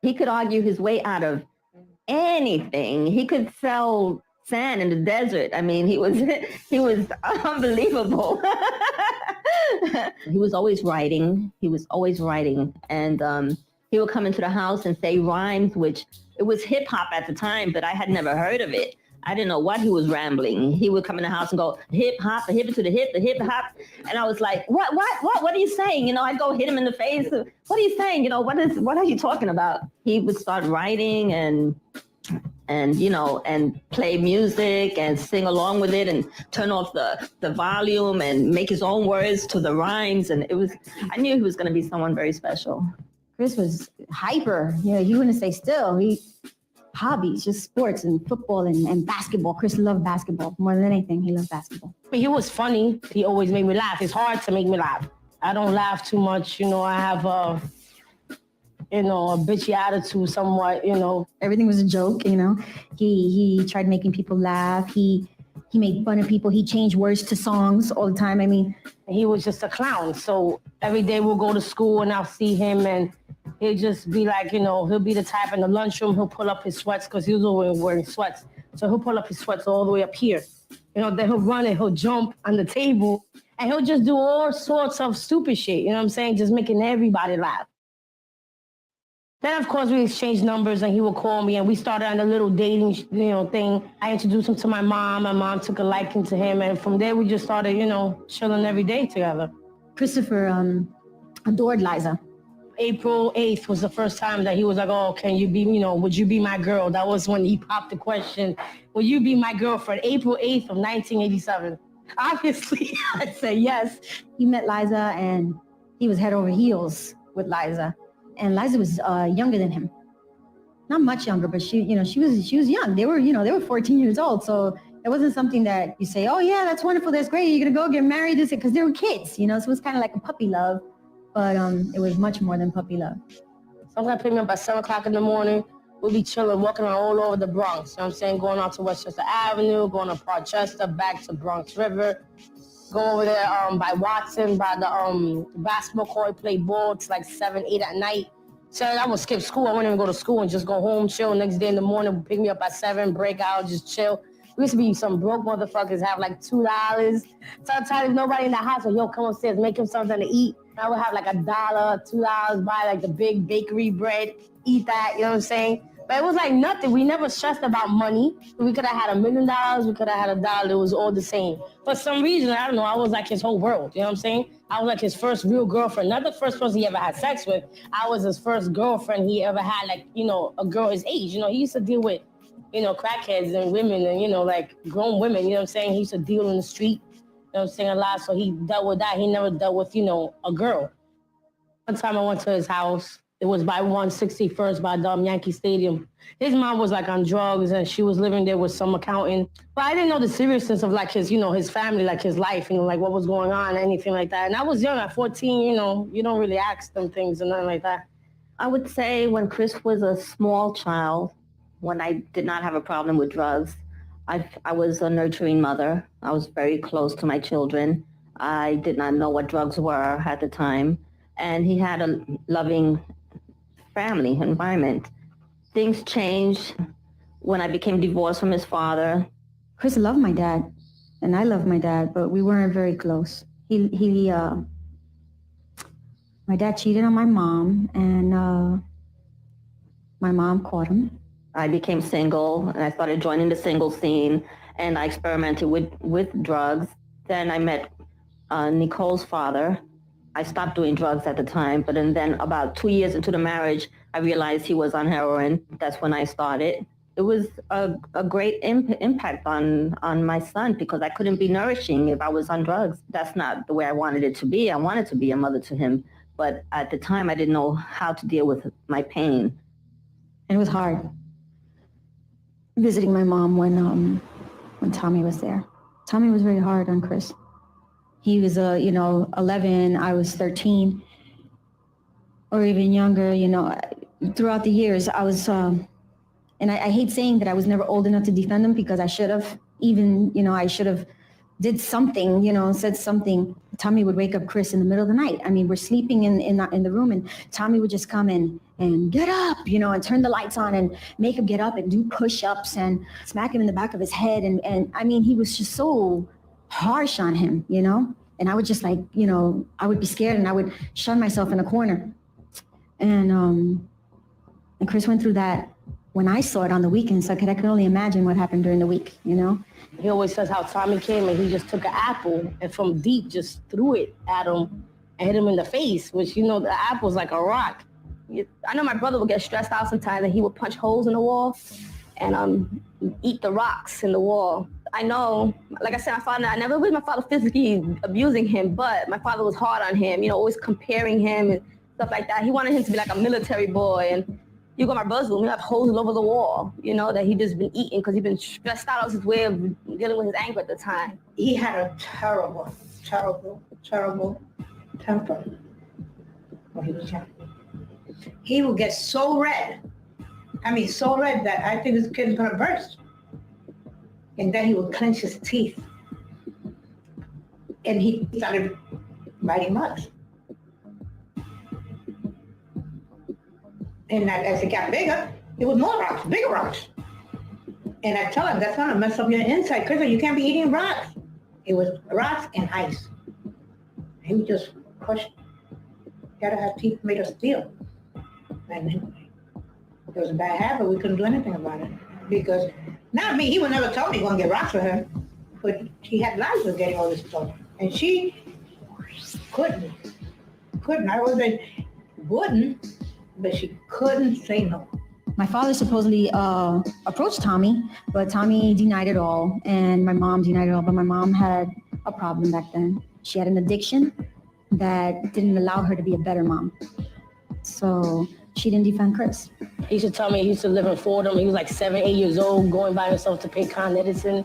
He could argue his way out of anything. He could sell sand in the desert. I mean, he was he was unbelievable. He was always writing. He was always writing, and he would come into the house and say rhymes, which it was hip hop at the time, but I had never heard of it. I didn't know what he was rambling. He would come in the house and go hip hop, the hip to the hip, the hip hop, and I was like, what are you saying? You know, I'd go hit him in the face. What are you saying? You know, what are you talking about? He would start writing and you know, and play music and sing along with it and turn off the volume and make his own words to the rhymes. And I knew he was going to be someone very special. Chris was hyper. You know, he wouldn't stay still. Hobbies, just sports and football and basketball. Chris loved basketball more than anything. He loved basketball. But he was funny. He always made me laugh. It's hard to make me laugh. I don't laugh too much. You know, I have a bitchy attitude somewhat, you know. Everything was a joke, you know. He tried making people laugh. He made fun of people. He changed words to songs all the time. I mean, he was just a clown. So every day we'll go to school and I'll see him and he'll just be like, you know, he'll be the type in the lunchroom, he'll pull up his sweats because he was always wearing sweats. So he'll pull up his sweats all the way up here. You know, then he'll run and he'll jump on the table and he'll just do all sorts of stupid shit, you know what I'm saying? Just making everybody laugh. Then, of course, we exchanged numbers and he would call me and we started on a little dating, you know, thing. I introduced him to my mom. My mom took a liking to him. And from there, we just started, you know, chilling every day together. Christopher adored Liza. April 8th was the first time that he was like, oh, can you be, you know, would you be my girl? That was when he popped the question, will you be my girlfriend? April 8th of 1987. Obviously, I'd say yes. He met Liza and he was head over heels with Liza. And Liza was younger than him. Not much younger, but she was young. They were 14 years old. So it wasn't something that you say, oh yeah, that's wonderful, that's great, you're gonna go get married, because they were kids, you know, so it was kind of like a puppy love. But it was much more than puppy love. Sometimes pick me up at 7 o'clock in the morning. We'll be chilling, walking around all over the Bronx. You know what I'm saying? Going out to Westchester Avenue, going to Parkchester, back to Bronx River. Go over there by Watson, by the basketball court, play ball. It's like 7, 8 at night. So I would skip school. I wouldn't even go to school and just go home, chill. Next day in the morning, pick me up at 7, break out, just chill. We used to be some broke motherfuckers, have like $2. Sometimes nobody in the house would, yo, come upstairs, make him something to eat. I would have like $1, $2, buy like the big bakery bread, eat that, you know what I'm saying? But it was like nothing. We never stressed about money. We could have had $1 million. We could have had $1. It was all the same. For some reason, I don't know, I was like his whole world. You know what I'm saying? I was like his first real girlfriend. Not the first person he ever had sex with. I was his first girlfriend he ever had, like, you know, a girl his age. You know, he used to deal with, you know, crackheads and women and, you know, like grown women. You know what I'm saying? He used to deal in the street. You know what I'm saying? A lot. So he dealt with that. He never dealt with, you know, a girl. One time I went to his house. It was by 161st by Yankee Stadium. His mom was like on drugs and she was living there with some accountant. But I didn't know the seriousness of like his, you know, his family, like his life, you know, like what was going on, anything like that. And I was young at 14, you know, you don't really ask them things and nothing like that. I would say when Chris was a small child, when I did not have a problem with drugs, I was a nurturing mother. I was very close to my children. I did not know what drugs were at the time. And he had a loving family environment. Things changed when I became divorced from his father. Chris loved my dad, and I loved my dad, but we weren't very close. My dad cheated on my mom, and my mom caught him. I became single, and I started joining the single scene, and I experimented with drugs. Then I met Nicole's father. I stopped doing drugs at the time, but then about 2 years into the marriage, I realized he was on heroin. That's when I started. It was a great impact on my son because I couldn't be nourishing if I was on drugs. That's not the way I wanted it to be. I wanted to be a mother to him, but at the time I didn't know how to deal with my pain. And it was hard visiting my mom when Tommy was there. Tommy was very hard on Chris. He was 11, I was 13, or even younger. You know, throughout the years, I was, and I hate saying that I was never old enough to defend him because I should have. Even, you know, I should have did something, you know, said something. Tommy would wake up Chris in the middle of the night. I mean, we're sleeping in the room, and Tommy would just come in and get up, and turn the lights on and make him get up and do push-ups and smack him in the back of his head. And I mean, he was just so harsh on him, And I would just I would be scared and I would shun myself in a corner. And Chris went through that when I saw it on the weekend, so I could only imagine what happened during the week, He always says how Tommy came and he just took an apple and from deep just threw it at him and hit him in the face, which, the apple's like a rock. I know my brother would get stressed out sometimes and he would punch holes in the wall and eat the rocks in the wall. I know, like I said, I never was my father physically abusing him, but my father was hard on him, always comparing him and stuff like that. He wanted him to be like a military boy, and you go to my brother's room, you have holes all over the wall, that he just been eating because he'd been stressed out. That was his way of dealing with his anger at the time. He had a terrible, terrible, terrible temper when he was young. He would get so red. I mean, so red that I think this kid is gonna burst. And then he would clench his teeth. And he started biting mugs. And as it got bigger, it was more rocks, bigger rocks. And I tell him, that's gonna mess up your inside, Chris, you can't be eating rocks. It was rocks and ice. He would just push. You gotta have teeth made of steel. And it was a bad habit, we couldn't do anything about it. Because, not me, he would never tell me he wouldn't get rocks for her, but he had lives of getting all this stuff. And she couldn't. I wouldn't, but she couldn't say no. My father supposedly approached Tommy, but Tommy denied it all, and my mom denied it all. But my mom had a problem back then. She had an addiction that didn't allow her to be a better mom. So she didn't defend Chris. He used to tell me he used to live in Fordham. He was like 7, 8 years old, going by himself to pay Con Edison,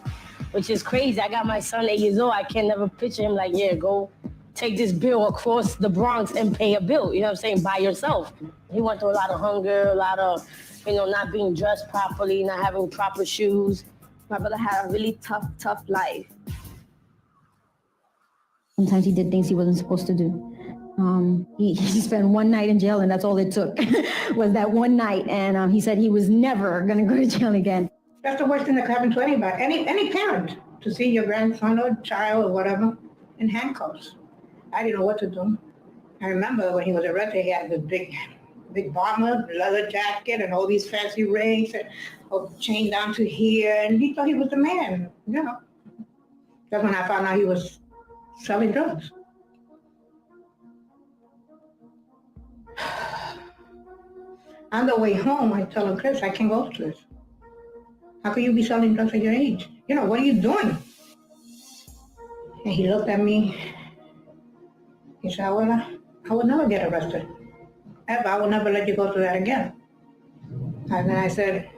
which is crazy. I got my son 8 years old. I can never picture him like, yeah, go take this bill across the Bronx and pay a bill, you know what I'm saying, by yourself. He went through a lot of hunger, a lot of, not being dressed properly, not having proper shoes. My brother had a really tough life. Sometimes he did things he wasn't supposed to do. He spent one night in jail, and that's all it took, was that one night. And he said he was never going to go to jail again. That's the worst thing that could happen to anybody, any parent, to see your grandson or child or whatever in handcuffs. I didn't know what to do. I remember when he was arrested, he had this big bomber, leather jacket, and all these fancy rings, and chain down to here, and he thought he was the man, That's when I found out he was selling drugs. On the way home, I tell him, Chris, I can't go to this. How can you be selling drugs at your age? What are you doing? And he looked at me. He said, I will never get arrested. Ever. I will never let you go through that again. And then I said,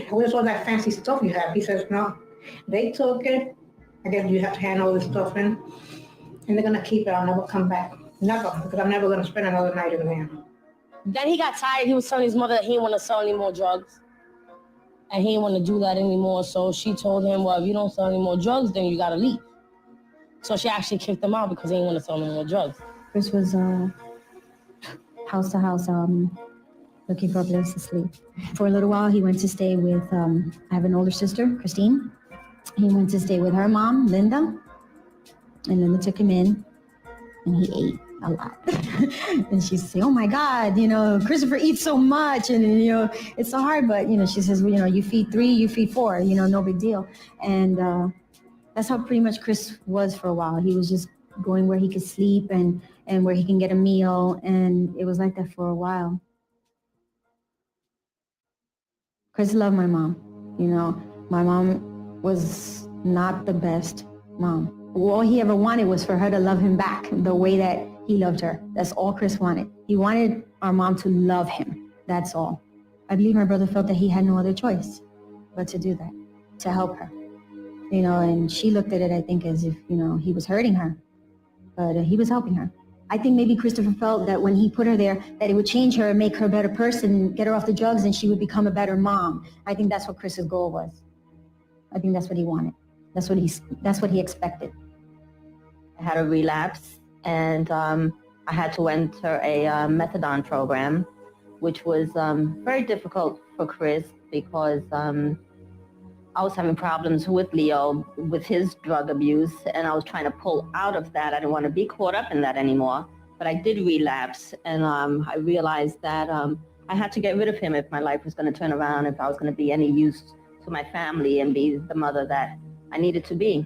where's all that fancy stuff you have? He says, no, they took it. I guess you have to hand all this stuff in. And they're going to keep it. I'll never come back. Never, because I'm never going to spend another night in there. Then he got tired. He was telling his mother that he didn't want to sell any more drugs. And he didn't want to do that anymore. So she told him, well, if you don't sell any more drugs, then you got to leave. So she actually kicked him out because he didn't want to sell any more drugs. Chris was house to house looking for a place to sleep. For a little while, he went to stay with, I have an older sister, Christine. He went to stay with her mom, Linda. And Linda took him in, and he ate a lot. And she said, oh my God, Christopher eats so much, and it's so hard, but she says, well, you feed 3, you feed 4, no big deal. And that's how pretty much Chris was for a while. He was just going where he could sleep and where he can get a meal, and it was like that for a while. Chris loved my mom. My mom was not the best mom. All he ever wanted was for her to love him back the way that he loved her. That's all Chris wanted. He wanted our mom to love him. That's all. I believe my brother felt that he had no other choice but to do that, to help her. And she looked at it, I think, as if, he was hurting her, but he was helping her. I think maybe Christopher felt that when he put her there, that it would change her and make her a better person, get her off the drugs, and she would become a better mom. I think that's what Chris's goal was. I think that's what he wanted. That's what he expected to had a relapse, and I had to enter a methadone program, which was very difficult for Chris because I was having problems with Leo with his drug abuse, and I was trying to pull out of that. I didn't want to be caught up in that anymore, but I did relapse, and I realized that I had to get rid of him if my life was going to turn around, if I was going to be any use to my family and be the mother that I needed to be.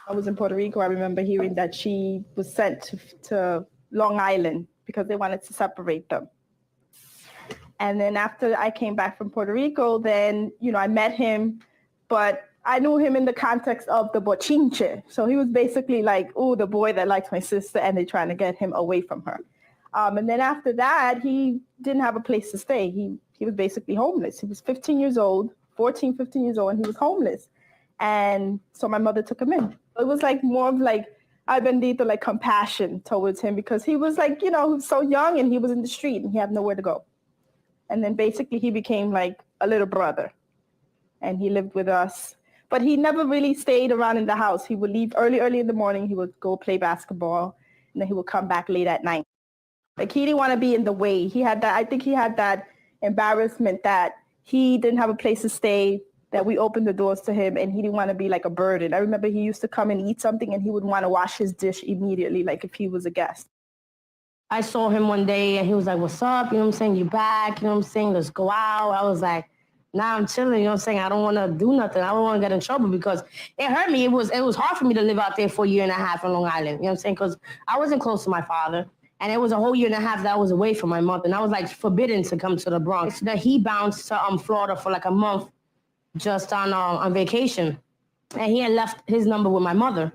I was in Puerto Rico. I remember hearing that she was sent to Long Island because they wanted to separate them. And then after I came back from Puerto Rico, then, I met him, but I knew him in the context of the bochinche. So he was basically like, oh, the boy that likes my sister, and they're trying to get him away from her. And then after that, he didn't have a place to stay. He was basically homeless. He was 15 years old, and he was homeless. And so my mother took him in. It was like more of like, I bendito, like compassion towards him because he was like, he was so young and he was in the street and he had nowhere to go. And then basically he became like a little brother and he lived with us. But he never really stayed around in the house. He would leave early in the morning. He would go play basketball and then he would come back late at night. Like he didn't want to be in the way. I think he had that embarrassment that he didn't have a place to stay, that we opened the doors to him and he didn't want to be like a burden. I remember he used to come and eat something and he would want to wash his dish immediately, like if he was a guest. I saw him one day and he was like, what's up? You know what I'm saying? You back? You know what I'm saying? Let's go out. I was like, nah, I'm chilling. You know what I'm saying? I don't want to do nothing. I don't want to get in trouble because it hurt me. It was hard for me to live out there for a year and a half in Long Island. You know what I'm saying? Because I wasn't close to my father. And it was a whole year and a half that I was away from my mother. And I was like forbidden to come to the Bronx. That he bounced to Florida for like a month just on vacation. And he had left his number with my mother.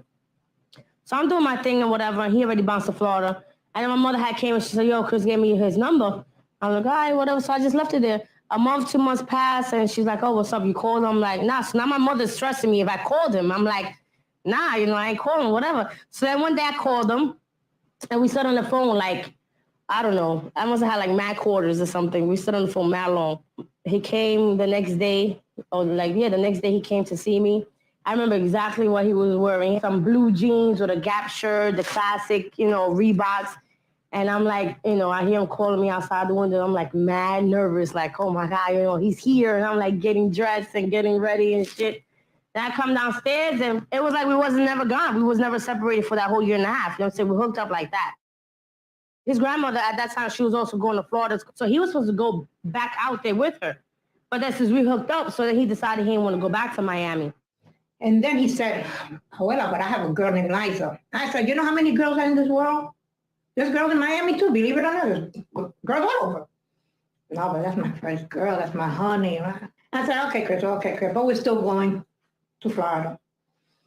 So I'm doing my thing and whatever. And he already bounced to Florida. And then my mother had came and she said, yo, Chris gave me his number. I'm like, all right, whatever. So I just left it there. A month, 2 months passed, and she's like, oh, what's up? You called him? I'm like, nah. So now my mother's stressing me if I called him. I'm like, nah, I ain't calling, whatever. So then one day I called him, and we stood on the phone like, I don't know. I must have had like mad quarters or something. We stood on the phone mad long. He came the next day, the next day he came to see me. I remember exactly what he was wearing. Some blue jeans with a Gap shirt, the classic, Reeboks. And I'm like, I hear him calling me outside the window. I'm like mad nervous, like, oh my God, he's here. And I'm like getting dressed and getting ready and shit. Then I come downstairs and it was like we wasn't never gone. We was never separated for that whole year and a half. You know what I'm saying? We hooked up like that. His grandmother at that time, she was also going to Florida. So he was supposed to go back out there with her. But that's since we hooked up, so then he decided he didn't want to go back to Miami. And then he said, well, but I have a girl named Liza. I said, you know how many girls are in this world? There's girls in Miami too, believe it or not. There's girls all over. No, but that's my first girl. That's my honey. I said, okay, Chris. But we're still going to Florida.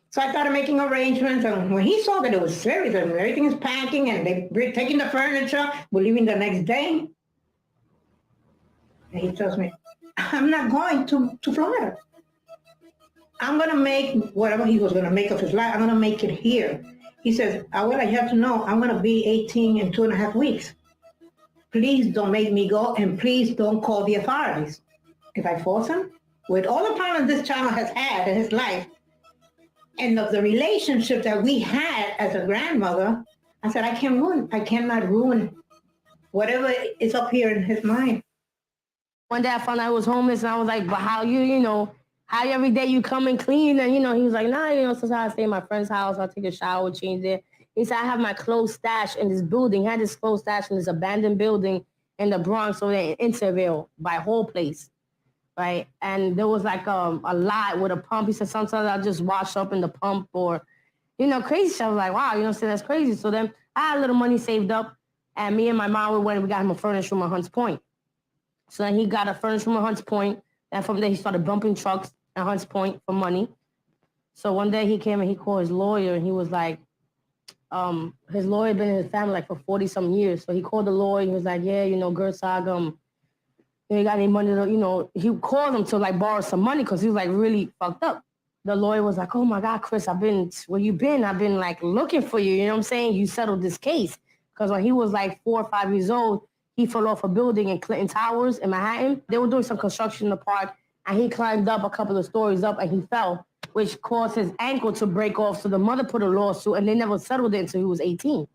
So I started making arrangements. And when he saw that it was serious and everything is packing and they're taking the furniture, we're leaving the next day. And he tells me, I'm not going to Florida. I'm going to make whatever he was going to make of his life. I'm going to make it here. He says, Abuela, you have to know, I'm going to be 18 in 2.5 weeks. Please don't make me go, and please don't call the authorities. If I force him, with all the problems this child has had in his life, and of the relationship that we had as a grandmother, I said, I cannot ruin whatever is up here in his mind. One day I found out I was homeless, and I was like, but how how every day you come and clean? And, he was like, nah, sometimes I stay in my friend's house. I'll take a shower, change there. He said, I have my clothes stashed in this building. He had his clothes stashed in this abandoned building in the Bronx, over there in Interville, by whole place, right? And there was like a lot with a pump. He said, sometimes I'll just wash up in the pump or, crazy stuff. I was like, wow, that's crazy. So then I had a little money saved up, and me and my mom, we got him a furnished room at Hunts Point. So then he got a furnished room at Hunts Point, and from there he started bumping trucks at Hunts Point for money. So one day he came and he called his lawyer, and he was like, his lawyer had been in his family like for 40-some years. So he called the lawyer. He was like, yeah, Gersag, you got any money to, he called him to like borrow some money because he was like really fucked up. The lawyer was like, oh my God, Chris, where you been? I've been like looking for you. You know what I'm saying? You settled this case. Because when he was like 4 or 5 years old, he fell off a building in Clinton Towers in Manhattan. They were doing some construction in the park, and he climbed up a couple of stories up and he fell. which caused his ankle to break off. So the mother put a lawsuit, and they never settled it until he was 18.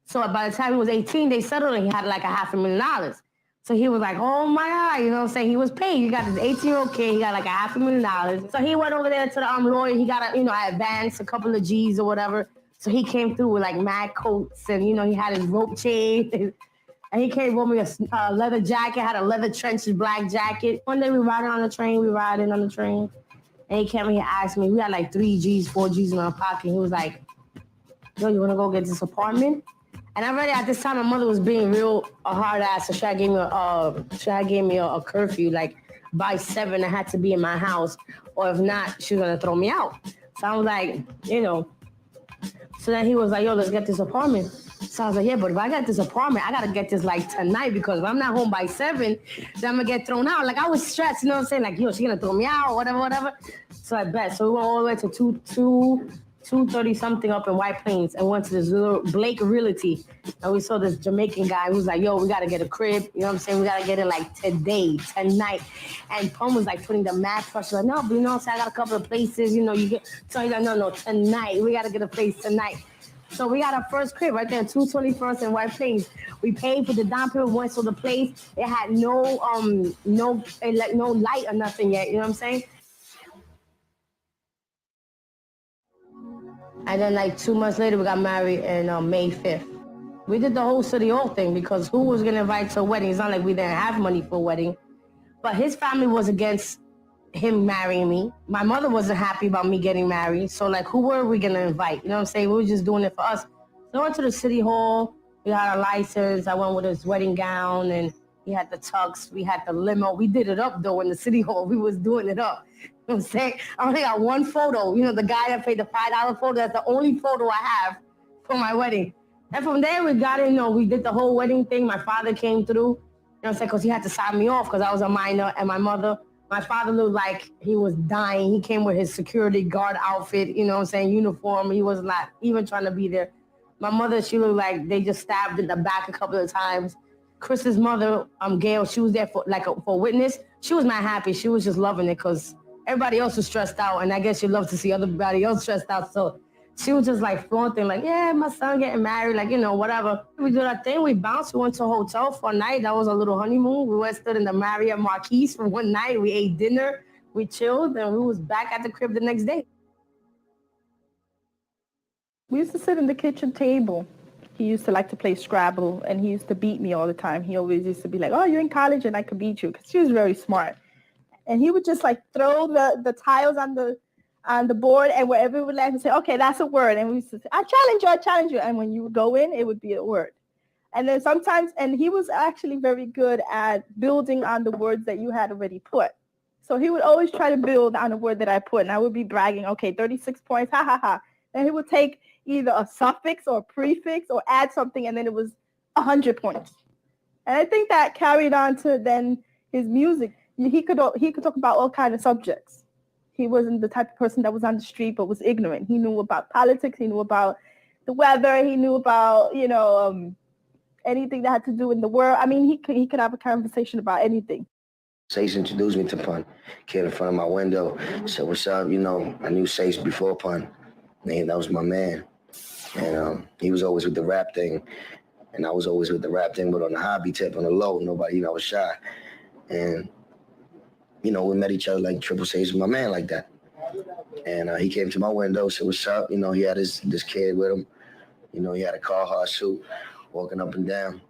So by the time he was 18, they settled, and he had like $500,000. So he was like, oh my God, you know what I'm saying? He was paid. He got this 18-year-old kid. He got like $500,000. So he went over there to the lawyer. He got I advanced a couple of G's or whatever. So he came through with like mad coats, and, he had his rope chain. And he came with me a leather jacket, had a leather trenches black jacket. One day we riding on the train, and he came in here and asked me, we had like 3 G's, 4 G's in our pocket. He was like, yo, you want to go get this apartment? And already at this time, my mother was being real a hard ass, so she gave me a curfew, like by 7, I had to be in my house, or if not, she was gonna throw me out. So I was like, So then he was like, yo, let's get this apartment. So I was like, yeah, but if I got this apartment, I gotta get this like tonight, because if I'm not home by 7, then I'm gonna get thrown out. Like I was stressed, you know what I'm saying? Like, yo, she gonna throw me out, whatever. So I bet. So we went all the way to 230 something up in White Plains, and went to this little Blake Realty, and we saw this Jamaican guy who was like, yo, we got to get a crib, you know what I'm saying? We got to get it like tonight. And Pum was like putting the mad pressure, like, no, but you know what I'm saying? I got a couple of places, you get, so he's like, no, tonight. We got to get a place tonight. So we got our first crib right there, 221st in White Plains. We paid for the down payment once, so the place, it had no light or nothing yet, you know what I'm saying? And then like 2 months later, we got married on May 5th. We did the whole city hall thing, because who was gonna invite to a wedding? It's not like we didn't have money for a wedding. But his family was against him marrying me. My mother wasn't happy about me getting married. So like, who were we gonna invite? You know what I'm saying? We were just doing it for us. So I went to the city hall. We had a license. I went with his wedding gown, and he had the tux. We had the limo. We did it up though in the city hall. We was doing it up. You know what I'm saying? I only got one photo. The guy that paid the $5 photo, that's the only photo I have for my wedding. And from there, we got in, we did the whole wedding thing. My father came through, you know what I'm saying? Because he had to sign me off because I was a minor. And my father looked like he was dying. He came with his security guard outfit, you know what I'm saying, uniform. He was not even trying to be there. My mother, she looked like they just stabbed in the back a couple of times. Chris's mother, Gail, she was there for witness. She was not happy. She was just loving it because everybody else was stressed out, and I guess she loved to see everybody else stressed out. So she was just like flaunting, like, yeah, my son getting married, like, whatever. We did our thing. We bounced. We went to a hotel for a night. That was a little honeymoon. We went, stood in the Marriott Marquise for one night. We ate dinner. We chilled, and we was back at the crib the next day. We used to sit in the kitchen table. He used to like to play Scrabble, and he used to beat me all the time. He always used to be like, oh, you're in college and I could beat you, because she was very smart. And he would just like throw the tiles on the board, and wherever we would land and say, okay, that's a word. And we used to say, I challenge you. And when you would go in, it would be a word. And then sometimes, and he was actually very good at building on the words that you had already put. So he would always try to build on a word that I put, and I would be bragging, okay, 36 points, ha, ha, ha. And he would take either a suffix or a prefix or add something, and then it was 100 points. And I think that carried on to then his music. He could talk about all kinds of subjects. He wasn't the type of person that was on the street but was ignorant. He knew about politics. He knew about the weather. He knew about, anything that had to do in the world. I mean, he could have a conversation about anything. Sace introduced me to Pun. Came in front of my window, said, what's up? I knew Sace before Pun. And that was my man. And he was always with the rap thing. And I was always with the rap thing, but on the hobby tip, on the low, nobody, I was shy. And we met each other like Triple Sace was my man like that. And he came to my window, said, what's up? He had this kid with him. He had a Carhartt suit, walking up and down,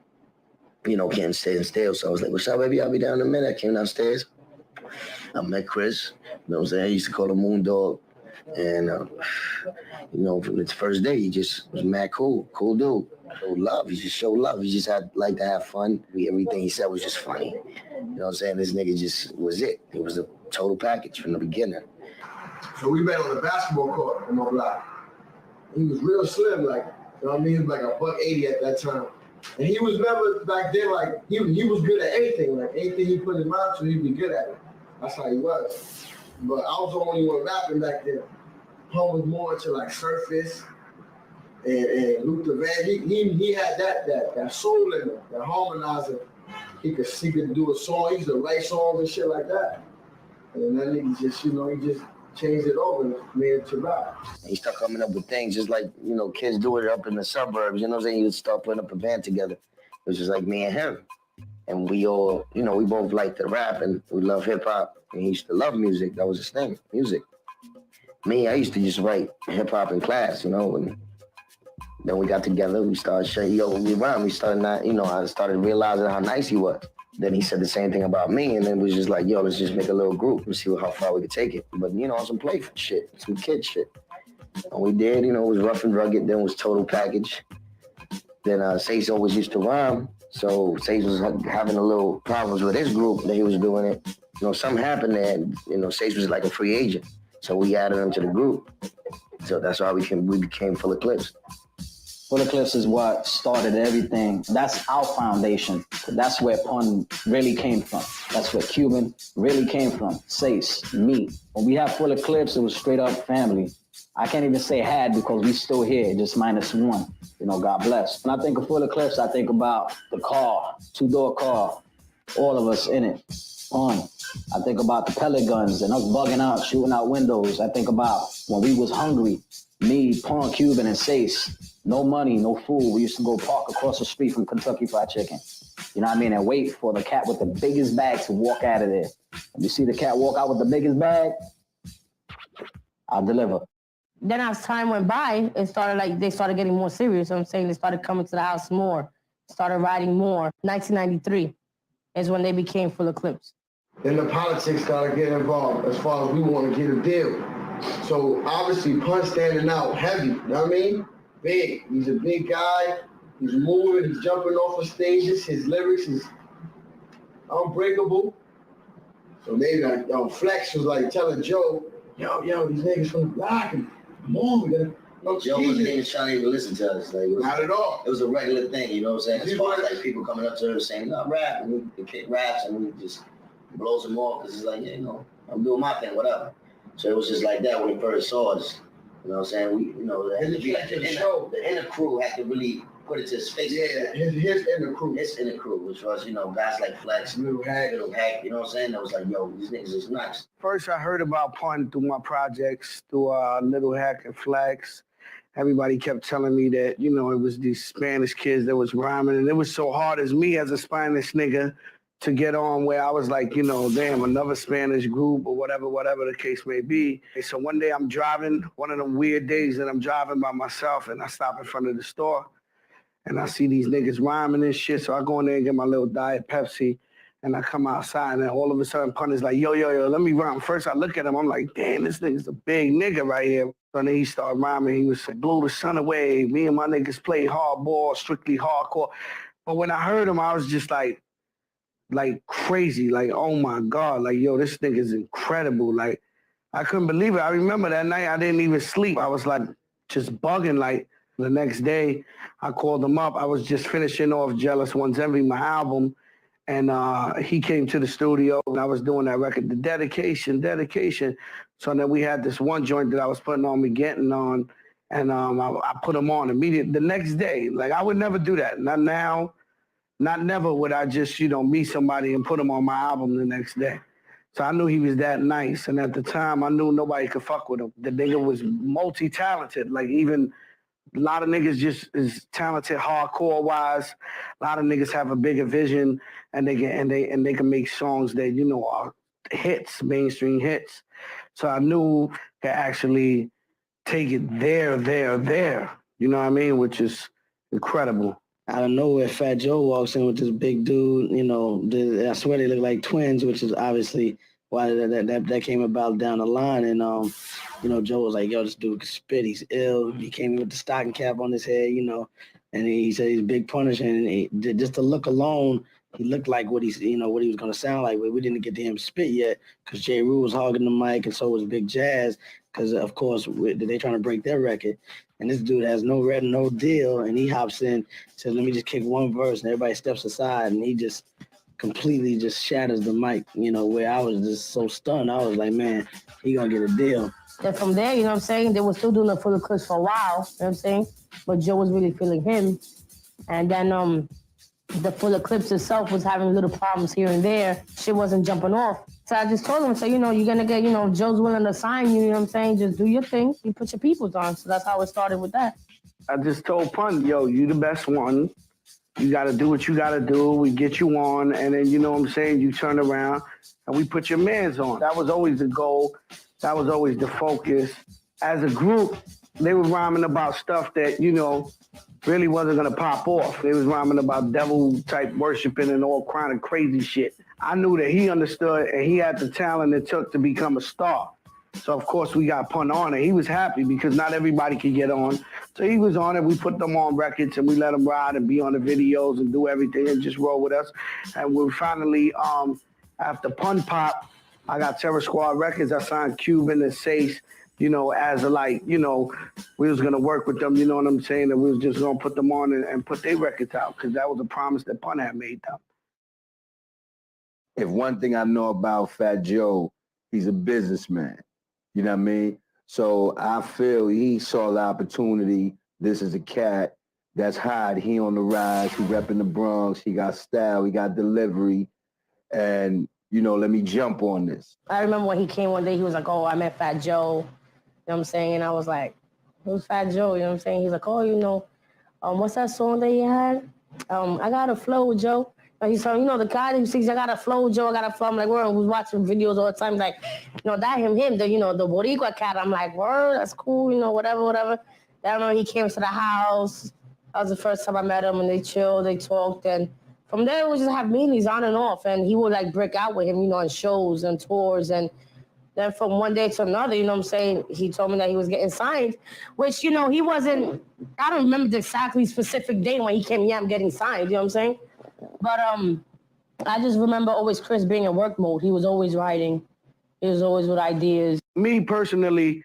getting staying still. So I was like, what's up, baby? I'll be down in a minute. I came downstairs. I met Chris. You know what I'm saying? I used to call him Moon Dog. And, from the first day, he just was mad cool dude. Showed love. He just showed love. He just had like to have fun. Everything he said was just funny. You know what I'm saying? This nigga just was it. It was a total package from the beginning. So we met on the basketball court in my block. He was real slim, like, you know what I mean? He was like $180 at that time. And he was never back then, like, he was good at anything. Like, anything he put his mind to, he'd be good at it. That's how he was. But I was the only one rapping back then. Home was more into like Surface and Luther Van. He had that soul in him, that harmonizer. He could do a song. He used to write songs and shit like that. And that nigga just, he just changed it over and made it to rap. He started coming up with things just like, you know, kids do it up in the suburbs, you know what I'm saying? He would start putting up a band together. It was just like me and him. And we all, you know, we both liked to rap and we love hip hop. And he used to love music. That was his thing, music. Me, I used to just write hip hop in class, you know, and then we got together, we started showing, we rhyme. We started not, you know, I started realizing how nice he was. Then he said the same thing about me, and then it was just like, yo, let's just make a little group and see how far we could take it. But, you know, some playful shit, some kid shit. And we did, you know, it was Rough and Rugged, then it was Total Package. Then Sace always used to rhyme, so Sace was having a little problems with his group that he was doing it. You know, something happened there, and, you know, Sace was like a free agent. So we added him to the group. So that's why we became Full of Clips. Full of Clips is what started everything. That's our foundation. That's where Pun really came from. That's where Cuban really came from. Sace, me. When we had Full of Clips, it was straight up family. I can't even say had because we still here, just minus one. You know, God bless. When I think of Full of Clips, I think about the car, two-door car, all of us in it. Pun. I think about the pellet guns and us bugging out, shooting out windows. I think about when we was hungry, me, Pun, Cuban, and Sace. No money, no food. We used to go park across the street from Kentucky Fried Chicken. You know what I mean? And wait for the cat with the biggest bag to walk out of there. When you see the cat walk out with the biggest bag, I'll deliver. Then as time went by, it started like they started getting more serious. You know what I'm saying? They started coming to the house more, started riding more. 1993 is when they became Full of Clips. Then the politics started getting involved as far as we want to get a deal. So obviously Pun standing out heavy, you know what I mean? Big. He's a big guy. He's moving. He's jumping off of stages. His lyrics is unbreakable. So maybe like, Flex was like telling Joe, yo, these niggas from the block, and come on, we gotta. Joe wasn't even trying to even listen to us. Like, Not at all. It was a regular thing, you know what I'm saying? As far as like people coming up to her saying, no, rap, and the kid raps, and we just blows him off because it's like, yeah, you know, I'm doing my thing, whatever. So it was just like that when he first saw us. You know what I'm saying? We, you know, the inner crew had to really put it to his face. Yeah, his inner crew. His inner crew, which was, you know, guys like Flex, Little Hack, you know what I'm saying? That was like, yo, these niggas is nice. First, I heard about Pun through my projects, through Little Hack and Flex. Everybody kept telling me that, you know, it was these Spanish kids that was rhyming, and it was so hard as me as a Spanish nigga to get on where I was like, you know, damn, another Spanish group or whatever the case may be. So one day I'm driving, one of them weird days that I'm driving by myself, and I stop in front of the store and I see these niggas rhyming and shit. So I go in there and get my little Diet Pepsi, and I come outside, and then all of a sudden Pun is like, yo, let me rhyme. First I look at him, I'm like, damn, this nigga's a big nigga right here. So then he started rhyming. He was like, blow the sun away. Me and my niggas play hardball, strictly hardcore. But when I heard him, I was just like crazy, like, oh my God, like, yo, this nigga's incredible. Like, I couldn't believe it. I remember that night I didn't even sleep. I was like just bugging. Like the next day I called him up. I was just finishing off Jealous One's Envy, my album. And he came to the studio and I was doing that record, the dedication. So then we had this one joint that I was putting on, me getting on, and I put him on immediately the next day. Like, I would never do that. Not now. Not never would I just, you know, meet somebody and put them on my album the next day. So I knew he was that nice. And at the time, I knew nobody could fuck with him. The nigga was multi-talented. Like, even a lot of niggas just is talented hardcore-wise. A lot of niggas have a bigger vision, and they can make songs that, you know, are hits, mainstream hits. So I knew to actually take it there. You know what I mean? Which is incredible. Out of nowhere, Fat Joe walks in with this big dude. You know, I swear they look like twins, which is obviously why that came about down the line. And you know, Joe was like, "Yo, this dude can spit. He's ill." He came in with the stocking cap on his head, you know, and he said he's a big Punisher. And just the look alone, he looked like what he was gonna sound like. But we didn't get to him spit yet because J. Rue was hogging the mic, and so was Big Jazz, because of course they trying to break their record. And this dude has no deal, and he hops in, says, "Let me just kick one verse," and everybody steps aside, and he just completely just shatters the mic, you know, where I was just so stunned. I was like, man, he gonna get a deal. Then from there, you know what I'm saying, they were still doing the Full of Clips for a while, you know what I'm saying? But Joe was really feeling him. And then The full eclipse itself was having little problems here and there. Shit wasn't jumping off. So I just told him, so, you're going to get, Joe's willing to sign you, you know what I'm saying? Just do your thing. You put your peoples on. So that's how it started with that. I just told Pun, yo, you the best one. You got to do what you got to do. We get you on, and then, you know what I'm saying, you turn around, and we put your mans on. That was always the goal. That was always the focus. As a group, they were rhyming about stuff that, really wasn't going to pop off. They was rhyming about devil-type worshiping and all kind of crazy shit. I knew that he understood, and he had the talent it took to become a star. So, of course, we got Pun on it. He was happy because not everybody could get on. So he was on it. We put them on records, and we let them ride and be on the videos and do everything and just roll with us. And we finally, after Pun Pop, I got Terror Squad Records. I signed Cuban and Sace, as we was going to work with them, you know what I'm saying? And we was just going to put them on and put their records out because that was a promise that Pun had made them. If one thing I know about Fat Joe, he's a businessman. You know what I mean? So I feel he saw the opportunity. This is a cat that's hot. He on the rise. He repping the Bronx. He got style. He got delivery. And, let me jump on this. I remember when he came one day, he was like, oh, I met Fat Joe. You know what I'm saying? And I was like, who's Fat Joe? You know what I'm saying? He's like, oh, what's that song that he had? I got a flow, Joe. And he's like, the guy who sings, I got a flow, Joe, I got a flow. I'm like, word, who's watching videos all the time? Like, that him, the Boricua cat. I'm like, word, that's cool, whatever. Then I remember he came to the house. That was the first time I met him, and they chilled, they talked. And from there, we just have meetings on and off. And he would, break out with him, on shows and tours. And then from one day to another, you know what I'm saying, he told me that he was getting signed, which, he wasn't, I don't remember the exactly specific day when he came, yeah, I'm getting signed, you know what I'm saying? But I just remember always Chris being in work mode. He was always writing. He was always with ideas. Me, personally,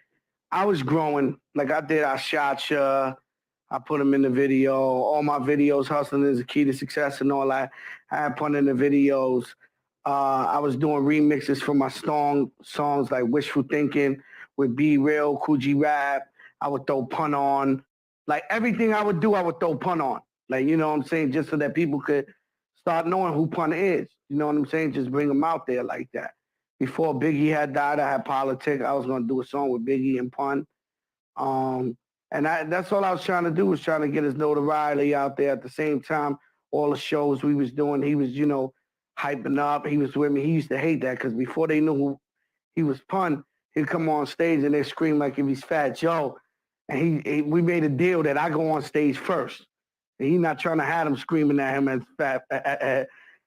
I was growing. Like I did, I shot you. I put him in the video. All my videos, Hustling is the Key to Success and all that. I had Pun in the videos. I was doing remixes for my songs like Wishful Thinking with Be Real, Coogee Rap. I would throw Pun on. Like everything I would do, I would throw Pun on. Like, you know what I'm saying? Just so that people could start knowing who Pun is. You know what I'm saying? Just bring him out there like that. Before Biggie had died, I had Politic. I was going to do a song with Biggie and Pun. And that's all I was trying to do, was trying to get his notoriety out there. At the same time, all the shows we was doing, he was, hyping up. He was with me. He used to hate that because before they knew who he was Pun, he'd come on stage and they scream like if he's Fat Joe. And we made a deal that I go on stage first. And he's not trying to have them screaming at him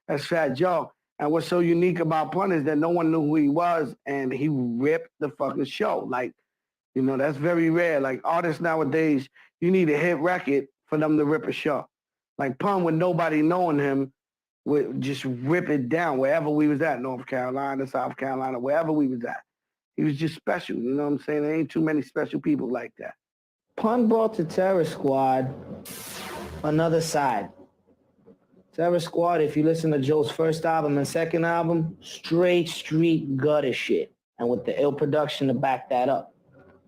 as Fat Joe. And what's so unique about Pun is that no one knew who he was, and he ripped the fucking show. Like, that's very rare. Like, artists nowadays, you need a hit record for them to rip a show. Like, Pun, with nobody knowing him, would just rip it down wherever we was at, North Carolina, South Carolina, wherever we was at. He was just special, you know what I'm saying? There ain't too many special people like that. Pun brought to Terror Squad another side. Terror Squad, if you listen to Joe's first album and second album, straight street gutter shit. And with the ill production to back that up.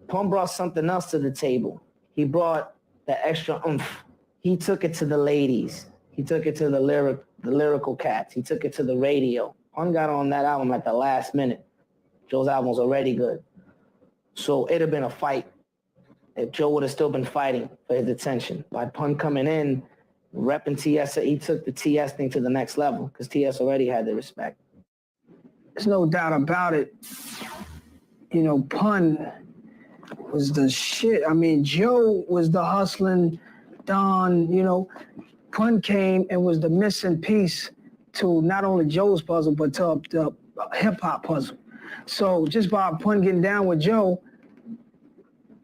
Pun brought something else to the table. He brought the extra oomph. He took it to the ladies. He took it to the lyrical cats. He took it to the radio. Pun got on that album at the last minute. Joe's album was already good. So it'd have been a fight if Joe would have still been fighting for his attention. By Pun coming in, repping TS, he took the TS thing to the next level because TS already had the respect. There's no doubt about it. Pun was the shit. I mean, Joe was the hustling Don, Pun came and was the missing piece to not only Joe's puzzle, but to the hip-hop puzzle. So just by Pun getting down with Joe,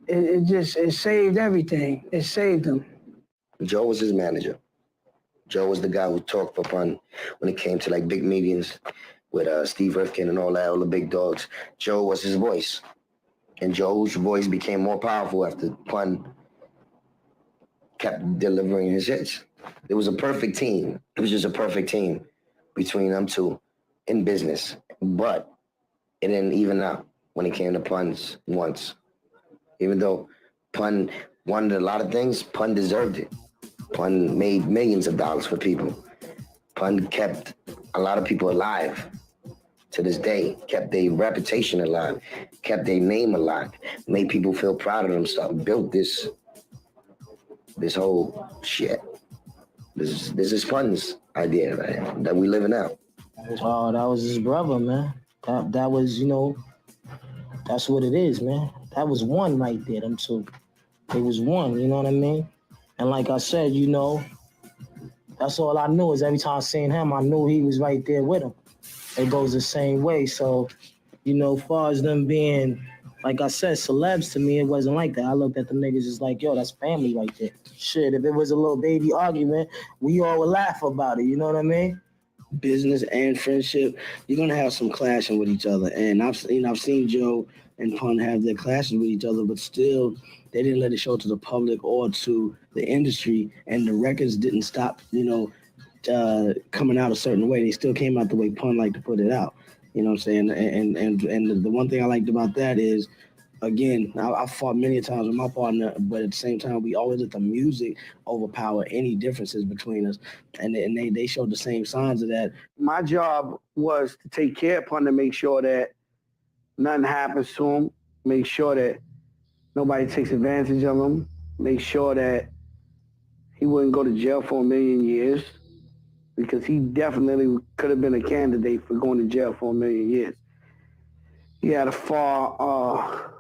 it saved everything. It saved him. Joe was his manager. Joe was the guy who talked for Pun when it came to like big meetings with Steve Rifkin and all that, all the big dogs. Joe was his voice. And Joe's voice became more powerful after Pun kept delivering his hits. It was a perfect team. It was just a perfect team between them two in business. But it didn't even out when it came to Pun's once. Even though Pun wanted a lot of things, Pun deserved it. Pun made millions of dollars for people. Pun kept a lot of people alive to this day, kept their reputation alive, kept their name alive, made people feel proud of themselves, built this whole shit. This is Pun's idea, right? That we living out. Oh, that was his brother, man. That was, you know, that's what it is, man. That was one right there, them two. It was one, you know what I mean? And like I said, you know, that's all I knew is every time I seen him, I knew he was right there with him. It goes the same way. So, you know, as far as them being, like I said, celebs to me, it wasn't like that. I looked at the niggas as like, yo, that's family right there. Shit, if it was a little baby argument, we all would laugh about it, you know what I mean? Business and friendship, you're gonna have some clashing with each other. And I've seen Joe and Pun have their clashes with each other, but still they didn't let it show to the public or to the industry, and the records didn't stop, you know, coming out a certain way. They still came out the way Pun liked to put it out. You know what I'm saying? And the one thing I liked about that is, again, I fought many times with my partner, but at the same time, we always let the music overpower any differences between us. And they showed the same signs of that. My job was to take care of Pun, to make sure that nothing happens to him, make sure that nobody takes advantage of him, make sure that he wouldn't go to jail for 1,000,000 years, because he definitely could have been a candidate for going to jail for 1,000,000 years. He had a far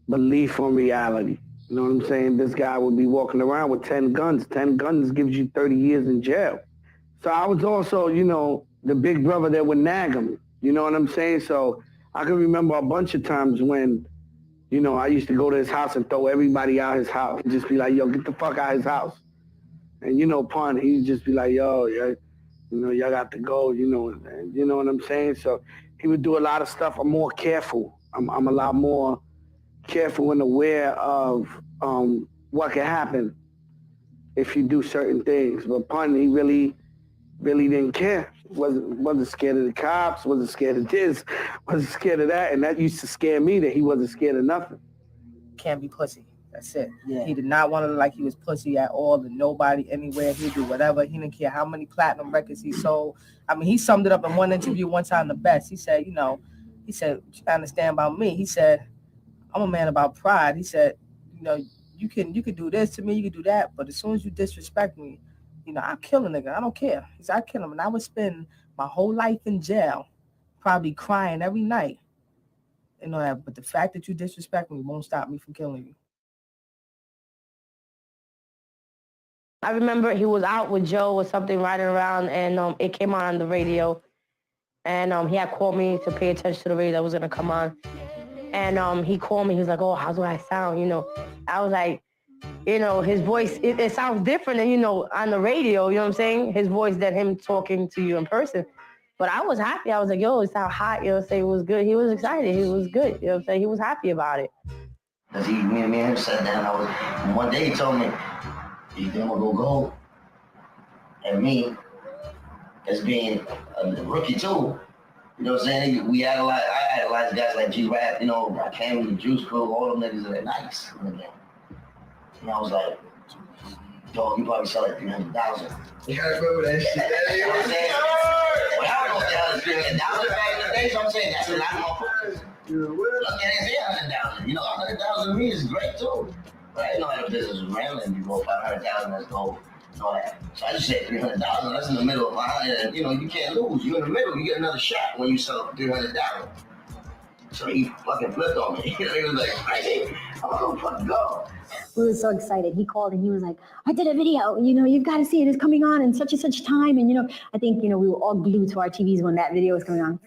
belief on reality. You know what I'm saying? This guy would be walking around with 10 guns. 10 guns gives you 30 years in jail. So I was also, you know, the big brother that would nag him. You know what I'm saying? So I can remember a bunch of times when, you know, I used to go to his house and throw everybody out his house and just be like, yo, get the fuck out of his house. And, you know, Pun, he'd just be like, yo, yeah, you know, y'all got to go, you know what I'm saying? So he would do a lot of stuff. I'm more careful. I'm a lot more careful and aware of what can happen if you do certain things. But Pun, he really didn't care. Wasn't scared of the cops, wasn't scared of this, wasn't scared of that. And that used to scare me, that he wasn't scared of nothing. Can't be pussy. That's it. Yeah. He did not want to look like he was pussy at all, to nobody, anywhere. He'd do whatever. He didn't care how many platinum records he sold. I mean, he summed it up in one interview one time the best. He said, you understand about me. He said, I'm a man about pride. He said, you know, you can do this to me, you can do that, but as soon as you disrespect me, you know, I'll kill a nigga. I don't care. He said, I kill him. And I would spend my whole life in jail, probably crying every night. You know that, but the fact that you disrespect me won't stop me from killing you. I remember he was out with Joe or something riding around, and it came on the radio. And he had called me to pay attention to the radio that was going to come on. And he called me. He was like, oh, how do I sound? You know, I was like, you know, his voice, it sounds different than, you know, on the radio, you know what I'm saying? His voice than him talking to you in person. But I was happy. I was like, yo, it sound hot. You know what I'm saying? It was good. He was excited. He was good. You know what I'm saying? He was happy about it. Because me and him sat down. And one day he told me, you think I'm going to go? And me, as being a rookie too, you know what I'm saying? I idolize guys like G-Rap, you know, Rakim, the Juice Crew, all them niggas that are nice. And I was like, dog, you probably sell like 300,000. Yeah, I remember that shit. You know what I'm saying? Well, I don't know if they had 300,000 back in the day, so I'm saying that's a lot more. Look at it, 100,000. You know, 100,000 to me is great too. But I didn't know how the business was rambling before 500,000, let's go. And all that. So I just said 300,000. That's in the middle of 100. You know, you can't lose. You're in the middle. You get another shot when you sell 300,000. So he fucking flipped on me. He was like, crazy. I'm gonna fucking go. We were so excited. He called and he was like, I did a video. You know, you've got to see it. It's coming on in such and such time. And, you know, I think, you know, we were all glued to our TVs when that video was coming on.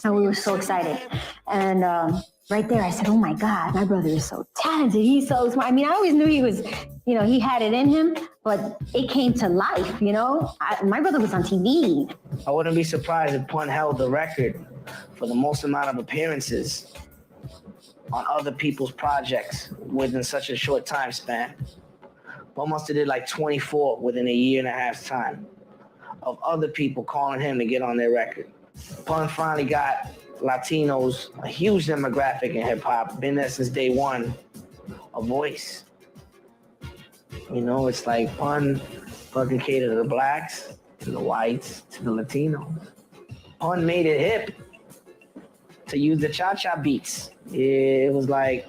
And we were so excited. And right there, I said, oh, my God, my brother is so talented. He's so smart. I mean, I always knew he was, you know, he had it in him, but it came to life, you know. My brother was on TV. I wouldn't be surprised if Pun held the record for the most amount of appearances on other people's projects within such a short time span. Pun must have did like 24 within a year and a half's time of other people calling him to get on their record. Pun finally got Latinos, a huge demographic in hip hop, been there since day one, a voice. You know, it's like Pun fucking cater to the blacks, to the whites, to the Latinos. Pun made it hip to use the cha-cha beats. It was like,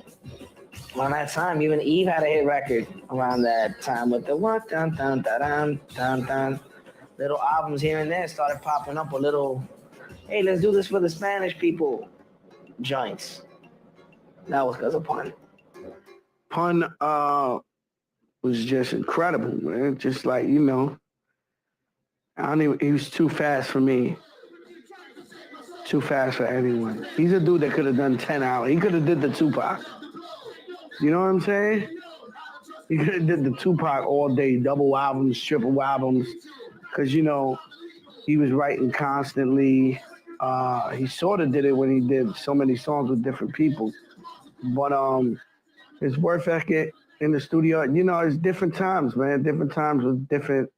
around that time, even Eve had a hit record around that time with the one dun dun dun dun dun. Little albums here and there started popping up, a little, hey, let's do this for the Spanish people joints. That was because of Pun. Pun was just incredible, man. Just like, you know, he was too fast for me. Too fast for anyone. He's a dude that could have done 10 hours. He could have did the Tupac. You know what I'm saying? He could have did the Tupac all day, double albums, triple albums, because, you know, he was writing constantly. He sort of did it when he did so many songs with different people. But his work ethic in the studio, you know, it's different times, man. Different times with different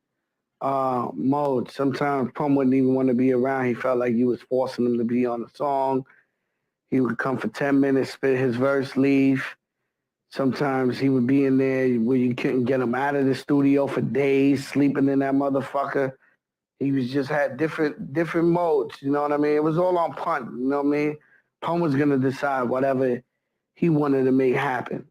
modes. Sometimes Pum wouldn't even want to be around. He felt like you was forcing him to be on the song. He would come for 10 minutes, spit his verse, leave. Sometimes he would be in there where you couldn't get him out of the studio for days, sleeping in that motherfucker. He was just had different modes, you know what I mean? It was all on Pun, you know what I mean? Pun was gonna decide whatever he wanted to make happen.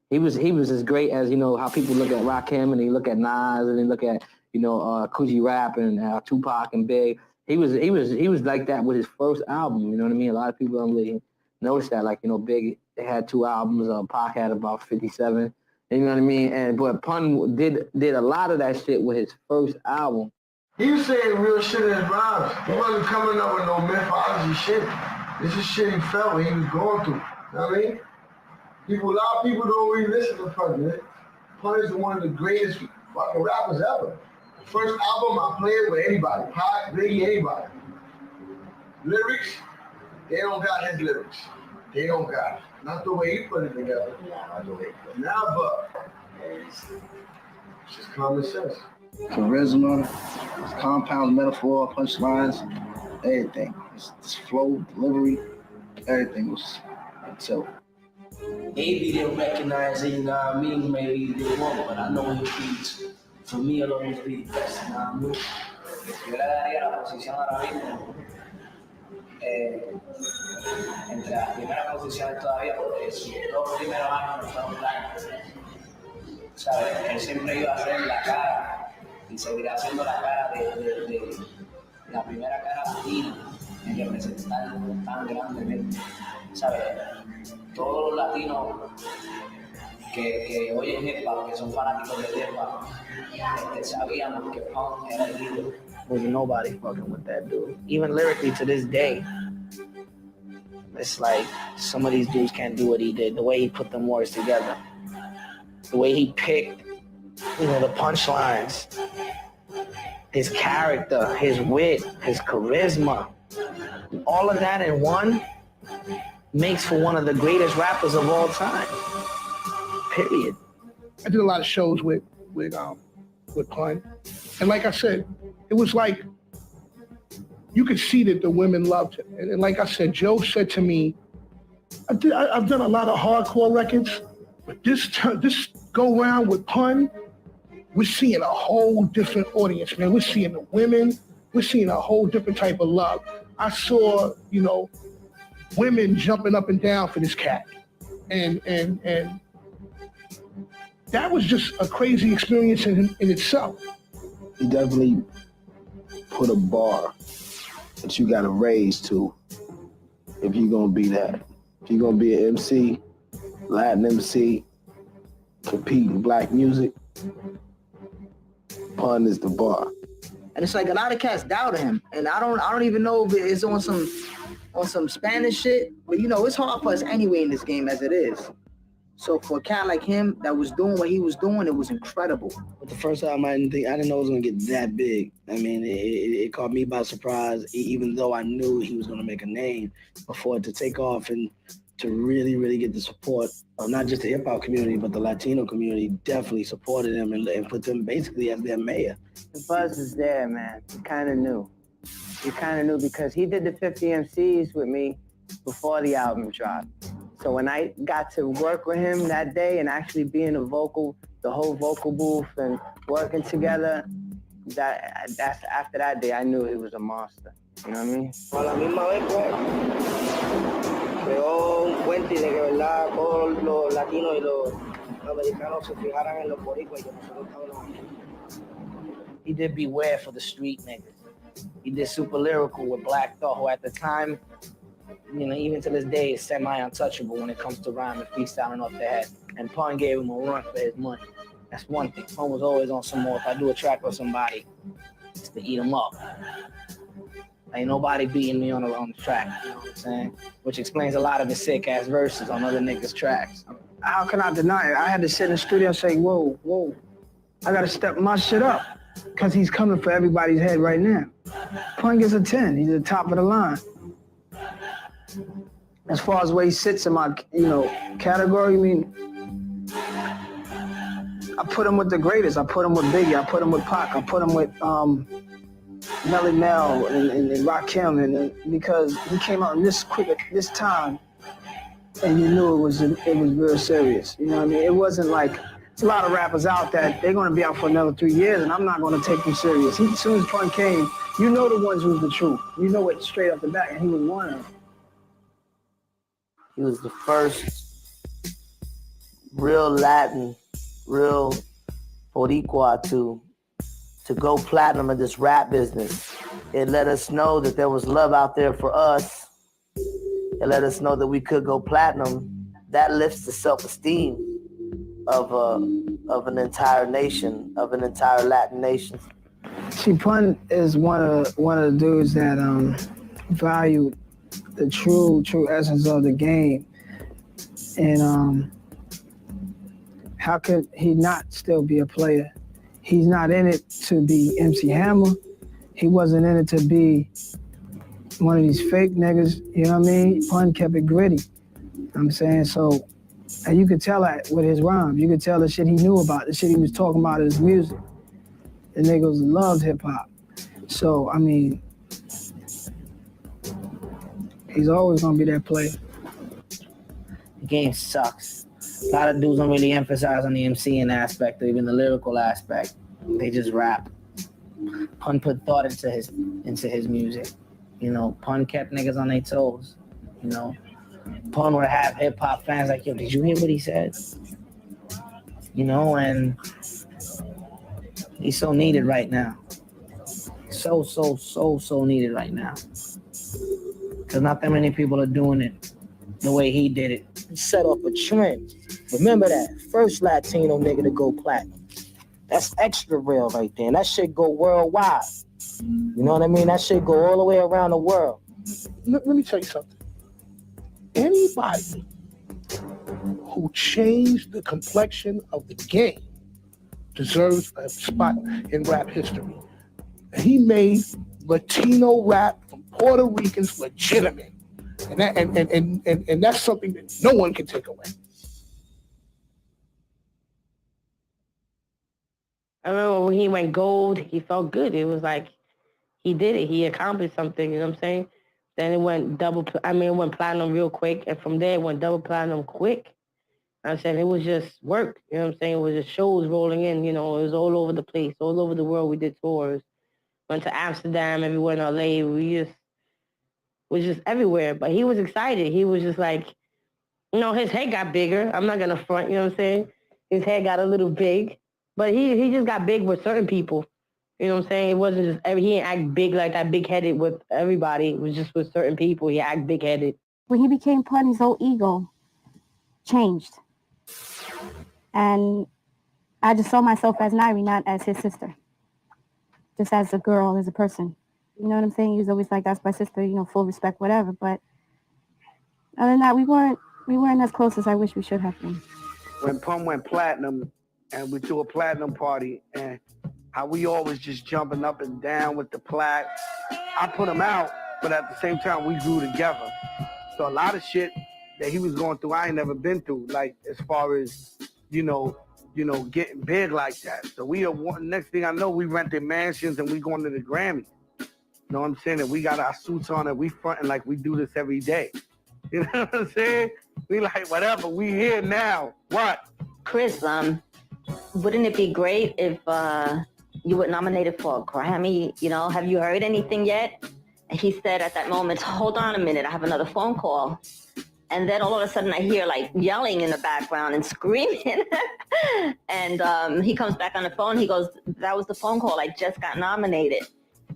He was as great as, you know, how people look at Rakim and they look at Nas and they look at, you know, Coogee Rap and Tupac and Big. He was like that with his first album, you know what I mean? A lot of people don't really notice that. Like, you know, Big, they had 2 albums, Pac had about 57, you know what I mean? But Pun did a lot of that shit with his first album. He was saying real shit in his rhymes. He wasn't coming up with no mythology shit. This is shit he felt when he was going through. You know what I mean? A lot of people don't really listen to Pun, man. Pun is one of the greatest fucking rappers ever. First album I played with anybody, Pac, Biggie, anybody. Lyrics, they don't got his lyrics. They don't got it. Not the way he put it together. Not the way he put it. Now, but it's just common sense. Charisma, compounds, metaphor, punchlines, everything. It's flow, delivery, everything was so. Maybe didn't recognize it, you know what I mean? Maybe he didn't want it, but I know he beats. For me, it'll always be the best, you know what I mean? Yo le daría la posición ahora mismo entre las primeras posiciones todavía, porque sus 2 primeros años no fueron planos. ¿Sabes? Él siempre iba a hacer la cara y seguirá haciendo la cara de la primera cara latina en representar tan grandemente. ¿Sabes? Todos los latinos que oyen hip hop, que son fanáticos de hip hop, sabíamos que Pun era el líder. Was nobody fucking with that dude. Even lyrically to this day, it's like some of these dudes can't do what he did. The way he put them words together, the way he picked, you know, the punchlines, his character, his wit, his charisma, all of that in one makes for one of the greatest rappers of all time. Period. I did a lot of shows with Pun, and like I said, it was like you could see that the women loved him. And like I said, Joe said to me, I've done a lot of hardcore records, but this go round with Pun, we're seeing a whole different audience, man. We're seeing the women, we're seeing a whole different type of love. I saw, you know, women jumping up and down for this cat, and that was just a crazy experience in itself. He definitely put a bar that you got to raise to if you're going to be that. If you're going to be an MC, Latin MC, compete in black music, Pun is the bar. And it's like a lot of cats doubt him, and I don't even know if it's on some Spanish shit, but you know, it's hard for us anyway in this game as it is. So for a cat like him that was doing what he was doing, it was incredible. With the first album, I didn't know it was gonna get that big. I mean, it caught me by surprise, even though I knew he was gonna make a name, before it to take off and to really, really get the support of not just the hip hop community, but the Latino community definitely supported him and put them basically as their mayor. The buzz is there, man. You kind of knew. You kind of knew because he did the 50 MCs with me before the album dropped. So when I got to work with him that day and actually be in the whole vocal booth and working together, that's after that day, I knew he was a monster. You know what I mean? A la misma vez, pues, pegó un puente de que, ¿verdad? Todos los latinos y los americanos se fijaran en los boricuas y que nosotros estábamos aquí. He did Beware for the street niggas. He did Super Lyrical with Black Thought, who at the time, you know, even to this day is semi-untouchable when it comes to rhyming, freestyling off the head. And Pun gave him a run for his money. That's one thing. Pun was always on some more. If I do a track with somebody, it's to eat them up. Ain't nobody beating me on the track, you know what I'm saying? Which explains a lot of his sick-ass verses on other niggas' tracks. How can I deny it? I had to sit in the studio and say, whoa, I gotta step my shit up. Because he's coming for everybody's head right now. Pun gets a 10. He's at the top of the line. As far as where he sits in my, category, I mean, I put him with the greatest. I put him with Biggie. I put him with Pac. I put him with Melly Mel and Rakim, and because he came out in this quick at this time, and you knew it was real serious. You know what I mean? It wasn't like. There's a lot of rappers out that they're going to be out for another 3 years, and I'm not going to take them serious. As soon as Pun came, you know the ones who's the truth. You know it straight up the back, and he was one of them. He was the first real Latin, real Boricua to go platinum in this rap business. It let us know that there was love out there for us. It let us know that we could go platinum. That lifts the self-esteem of an entire nation, of an entire Latin nation. See, Pun is one of the dudes that value the true essence of the game, and how could he not still be a player? He's not in it to be MC Hammer. He wasn't in it to be one of these fake niggas. You know what I mean? Pun kept it gritty. I'm saying so. And you could tell that with his rhymes. You could tell the shit he knew about, the shit he was talking about in his music. The niggas loved hip hop. So, I mean, he's always gonna be that player. The game sucks. A lot of dudes don't really emphasize on the MCing aspect or even the lyrical aspect. They just rap. Pun put thought into his music. You know, Pun kept niggas on their toes. You know, Pun would have hip hop fans like, yo, did you hear what he said? You know, and he's so needed right now. So needed right now. Because not that many people are doing it the way he did it. Set off a trend. Remember that. First Latino nigga to go platinum. That's extra real right there. And that shit go worldwide. You know what I mean? That shit go all the way around the world. Let me tell you something. Anybody who changed the complexion of the game deserves a spot in rap history. He made Latino rap from Puerto Ricans legitimate. And that's something that no one can take away. I remember when he went gold, he felt good. It was like he did it. He accomplished something, you know what I'm saying? Then it went it went platinum real quick. And from there, it went double platinum quick. I'm saying it was just work, you know what I'm saying? It was just shows rolling in, you know, it was all over the place, all over the world. We did tours, went to Amsterdam, everywhere in LA. We was just everywhere. But he was excited. He was just like, you know, his head got bigger. I'm not going to front, you know what I'm saying? His head got a little big. But he just got big with certain people. You know what I'm saying? It wasn't just he didn't act big like that, big-headed with everybody. It was just with certain people. He act big-headed. When he became Pun, his whole ego changed. And I just saw myself as Nairi, not as his sister. Just as a girl, as a person. You know what I'm saying? He was always like, that's my sister, you know, full respect, whatever. But other than that, we weren't as close as I wish we should have been. When Pun went platinum and we threw a platinum party and how we always just jumping up and down with the plaque, I put him out, but at the same time, we grew together. So a lot of shit that he was going through, I ain't never been through, like as far as, you know, getting big like that. So next thing I know, we rented mansions and we going to the Grammys. You know what I'm saying? And we got our suits on and we fronting like we do this every day. You know what I'm saying? We like, whatever, we here now. What? Chris, wouldn't it be great if you were nominated for a Grammy, have you heard anything yet? And he said at that moment, hold on a minute, I have another phone call. And then all of a sudden I hear like yelling in the background and screaming. And he comes back on the phone. He goes, that was the phone call. I just got nominated.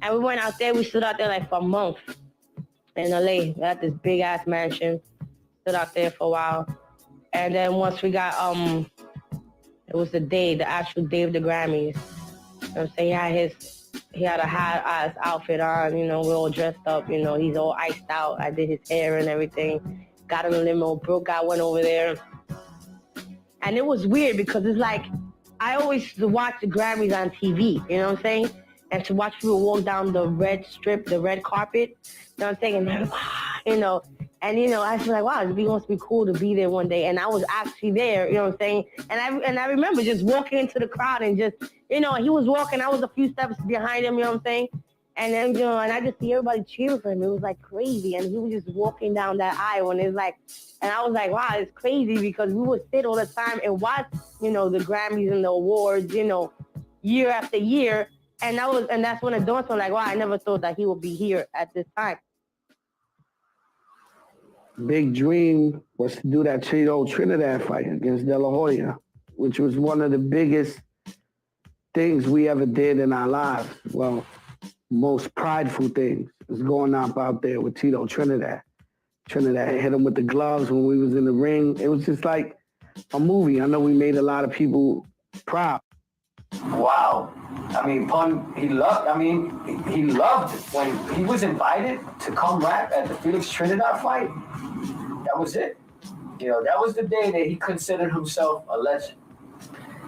And we went out there. We stood out there like for a month in LA. We had this big ass mansion. Stood out there for a while. And then once we got, it was the actual day of the Grammys. You know what I'm saying? He had a high-ass outfit on, we're all dressed up, he's all iced out. I did his hair and everything. Got in a limo, Brooke guy went over there. And it was weird because it's like, I always used to watch the Grammys on TV, you know what I'm saying? And to watch people walk down the red strip, the red carpet, you know what I'm saying? And I was like, wow, it'd be must be cool to be there one day. And I was actually there, you know what I'm saying? And I remember just walking into the crowd and just, he was walking, I was a few steps behind him, you know what I'm saying? And then, and I just see everybody cheering for him. It was like crazy. And he was just walking down that aisle and it's like, and I was like, wow, it's crazy because we would sit all the time and watch, the Grammys and the awards, year after year. And that's when it dawned on me, like, wow, I never thought that he would be here at this time. Big dream was to do that Tito Trinidad fight against De La Hoya, which was one of the biggest things we ever did in our lives. Well, most prideful things was going up out there with Tito Trinidad. Trinidad hit him with the gloves when we was in the ring. It was just like a movie. I know we made a lot of people proud. Wow. I mean, he loved when he was invited to come rap at the Felix Trinidad fight. That was it. That was the day that he considered himself a legend.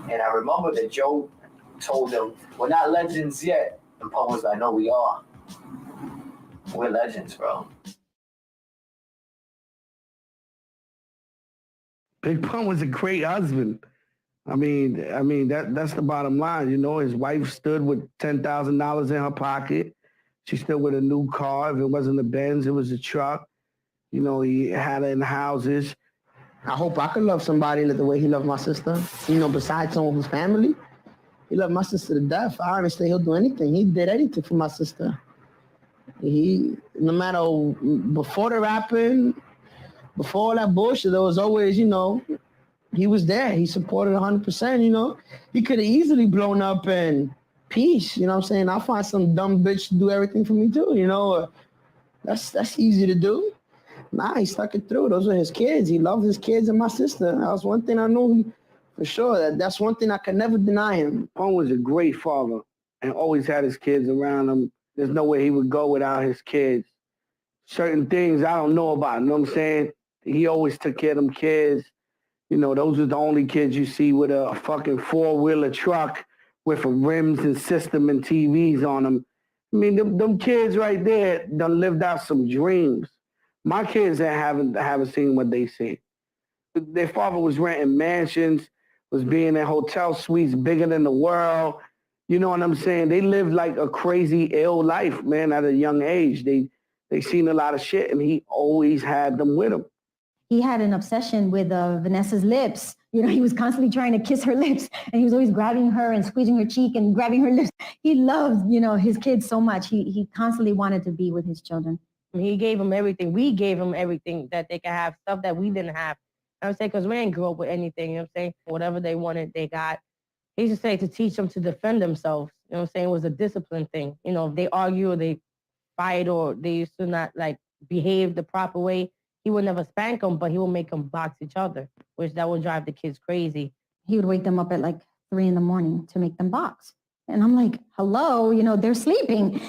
And I remember that Joe told him, we're not legends yet. And Pun was like, no, we are. We're legends, bro. Big Pun was a great husband. I mean that's the bottom line. His wife stood with $10,000 in her pocket. She stood with a new car. If it wasn't a Benz, it was a truck. He had it in houses. I hope I could love somebody the way he loved my sister. Besides someone who's family, he loved my sister to death. I understand he'll do anything. He did anything for my sister. No matter before the rapping, before all that bullshit, there was always, he was there. He supported 100%, He could have easily blown up in peace, what I'm saying? I'll find some dumb bitch to do everything for me too, That's easy to do. Nah, he stuck it through. Those were his kids. He loved his kids and my sister. That was one thing I knew for sure. That's one thing I could never deny him. Pun was a great father and always had his kids around him. There's no way he would go without his kids. Certain things I don't know about, you know what I'm saying? He always took care of them kids. Those are the only kids you see with a fucking four-wheeler truck with rims and system and TVs on them. I mean, them kids right there done lived out some dreams. My kids haven't seen what they see. Their father was renting mansions, was being in hotel suites bigger than the world. You know what I'm saying? They lived like a crazy, ill life, man, at a young age. They seen a lot of shit, and he always had them with him. He had an obsession with Vanessa's lips. He was constantly trying to kiss her lips, and he was always grabbing her and squeezing her cheek and grabbing her lips. He loved, his kids so much. He constantly wanted to be with his children. He gave them everything. We gave them everything that they could have, stuff that we didn't have. I would say, because we didn't grow up with anything, you know what I'm saying? Whatever they wanted, they got. He used to say to teach them to defend themselves, you know what I'm saying? It was a discipline thing. If they argue or they fight or they used to not, behave the proper way, he would never spank them, but he would make them box each other, which that would drive the kids crazy. He would wake them up at 3 a.m. to make them box. And I'm like, hello, they're sleeping.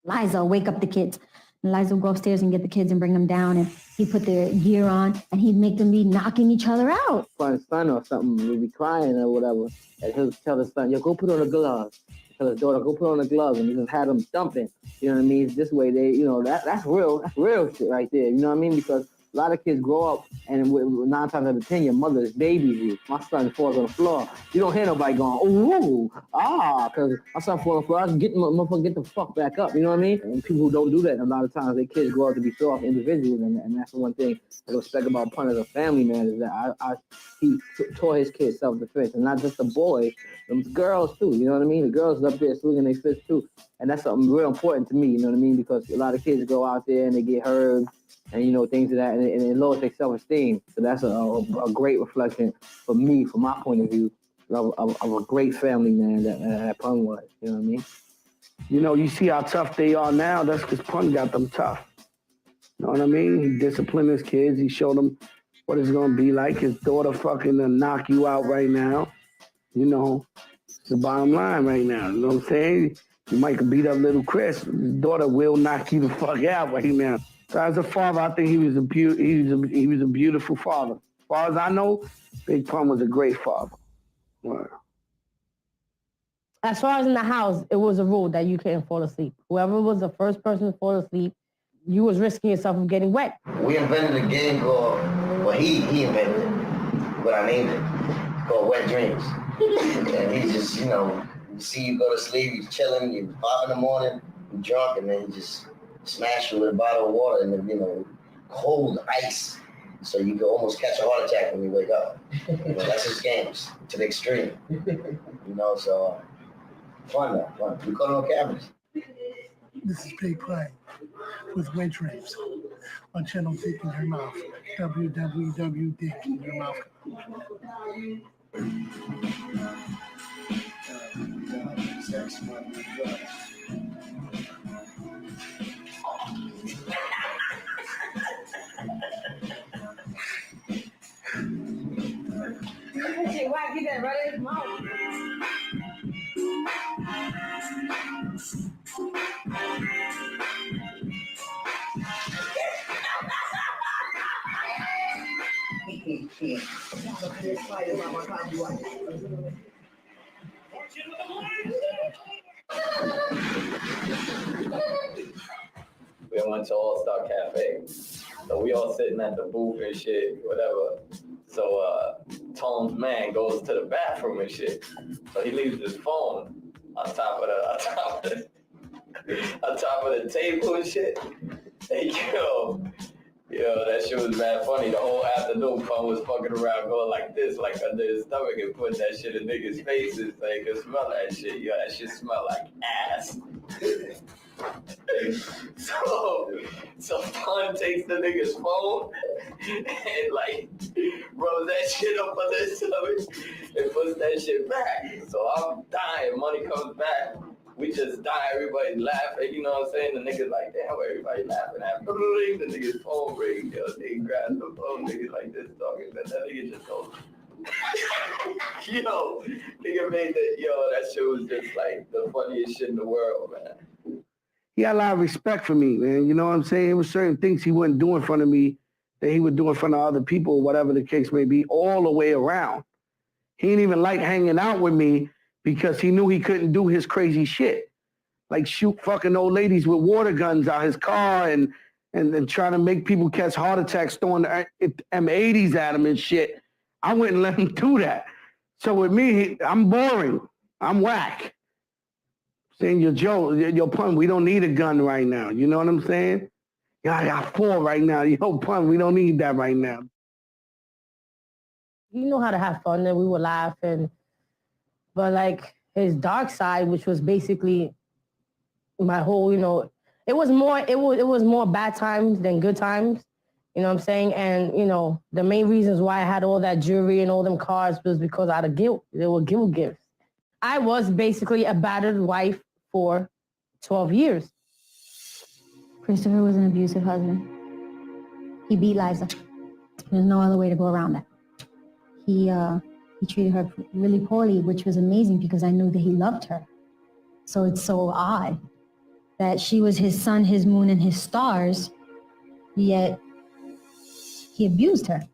Liza, wake up the kids. And Liza would go upstairs and get the kids and bring them down, and he'd put their gear on, and he'd make them be knocking each other out. For his son or something, he'd be crying or whatever, and he'll tell his son, yo, go put on the gloves. Tell his daughter, go put on the gloves, and he just had them thumping. You know what I mean? This way, they, that's real shit right there. You know what I mean? Because A lot of kids grow up, and 9 times out of 10, your mother's babies you. My son falls on the floor. You don't hear nobody going, ooh, because my son falls on the floor. I get the fuck back up. You know what I mean? And people who don't do that, a lot of times, their kids grow up to be soft individuals, and that's the one thing I respect about Pun as a family man is that he taught his kids self-defense, and not just the boys, the girls too. You know what I mean? The girls up there swinging their fists too, and that's something real important to me. You know what I mean? Because a lot of kids go out there and they get hurt, and things of that, and it lowers their self-esteem. So that's a great reflection for me, from my point of view, of a great family man that Pun was. You know what I mean? You see how tough they are now. That's because Pun got them tough. You know what I mean? He disciplined his kids. He showed them what it's gonna be like. His daughter fucking to knock you out right now. It's the bottom line right now. You know what I'm saying? You might beat up little Chris. His daughter will knock you the fuck out right now. So as a father, I think he was a beautiful father. As far as I know, Big Pun was a great father. Wow. As far as in the house, it was a rule that you couldn't fall asleep. Whoever was the first person to fall asleep, you was risking yourself from getting wet. We invented a game called, he invented it, but I named it, called Wet Dreams. And he just, you see you go to sleep, you're chilling, you're 5 in the morning, you're drunk, and then you just smash you with a bottle of water and then, cold ice. So you can almost catch a heart attack when you wake up. That's his games, to the extreme. So fun though, fun. We caught it on cameras. This is Big Pun with Wet Dreams on channel Dick in Your Mouth, www.dickinyourmouth. Why get that right in his mouth? We went to All-Star Cafe. So we all sitting at the booth and shit, whatever. So Tone's man goes to the bathroom and shit. So he leaves his phone on top of the table and shit. And yo, that shit was mad funny. The whole afternoon, Pun was fucking around going like this, like under his stomach, and putting that shit in niggas' faces so they could smell that shit. Yo, that shit smell like ass. So Pun takes the nigga's phone and rubs that shit up on his stomach and puts that shit back. So I'm dying. Money comes back. We just die. Everybody's laughing. You know what I'm saying? The niggas like, damn, everybody laughing at me. The nigga's phone ring. Yo, they grab the phone. Niggas like this talking. But that nigga just goes. Yo, nigga made that. Yo, that shit was just like the funniest shit in the world, man. He had a lot of respect for me, man. You know what I'm saying? There were certain things he wouldn't do in front of me that he would do in front of other people, whatever the case may be, all the way around. He didn't even like hanging out with me because he knew he couldn't do his crazy shit. Like shoot fucking old ladies with water guns out his car and trying to make people catch heart attacks throwing the M80s at him and shit. I wouldn't let him do that. So with me, I'm boring. I'm whack. Saying, yo, Pun, we don't need a gun right now. You know what I'm saying? Yo, I got 4 right now. Yo, Pun, we don't need that right now. He knew how to have fun and we were laughing. But his dark side, which was basically my whole, it was more bad times than good times. You know what I'm saying? And, the main reasons why I had all that jewelry and all them cars was because out of guilt. They were guilt gifts. I was basically a battered wife for 12 years. Christopher was an abusive husband. He beat Liza. There's no other way to go around that. He treated her really poorly, which was amazing because I knew that he loved her. So it's so odd that she was his sun, his moon, and his stars, yet he abused her.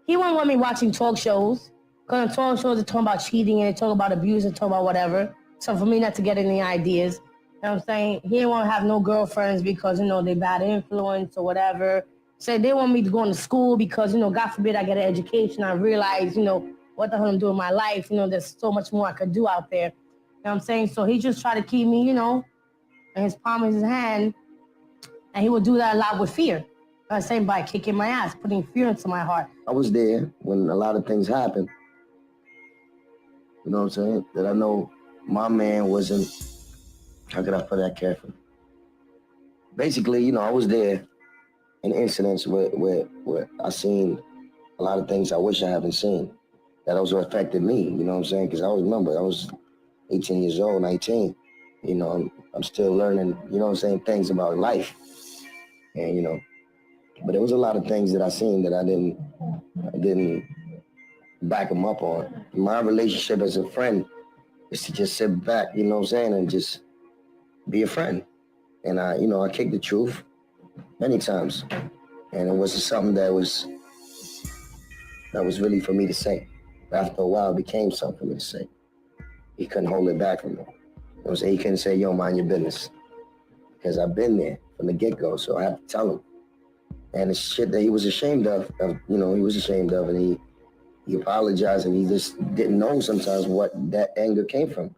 He wouldn't want me watching talk shows. Because on talk shows, they talk about cheating and they talk about abuse and talk about whatever. So for me not to get any ideas, you know what I'm saying? He didn't want to have no girlfriends because, they bad influence or whatever. say they want me to go into school because, God forbid I get an education. I realize, what the hell I'm doing in my life. There's so much more I could do out there. You know what I'm saying? So he just tried to keep me, in his palm of his hand. And he would do that a lot with fear. I'm saying by kicking my ass, putting fear into my heart. I was there when a lot of things happened. You know what I'm saying? That I know my man wasn't, how could I put that carefully? Basically, I was there in incidents where I seen a lot of things I wish I haven't seen. That also affected me, you know what I'm saying? Because I always remember, I was 18 years old, 19. I'm still learning, you know what I'm saying, things about life. And, but there was a lot of things that I seen that I didn't back him up on. My relationship as a friend is to just sit back, you know what I'm saying, and just be a friend. And I kicked the truth many times. And it wasn't something that was really for me to say. After a while, it became something for me to say. He couldn't hold it back from me. You know what I'm saying? He couldn't say, yo, mind your business. Because I've been there from the get-go, so I have to tell him. And it's shit that he was ashamed of, he was ashamed of, and he apologized, and he just didn't know sometimes what that anger came from.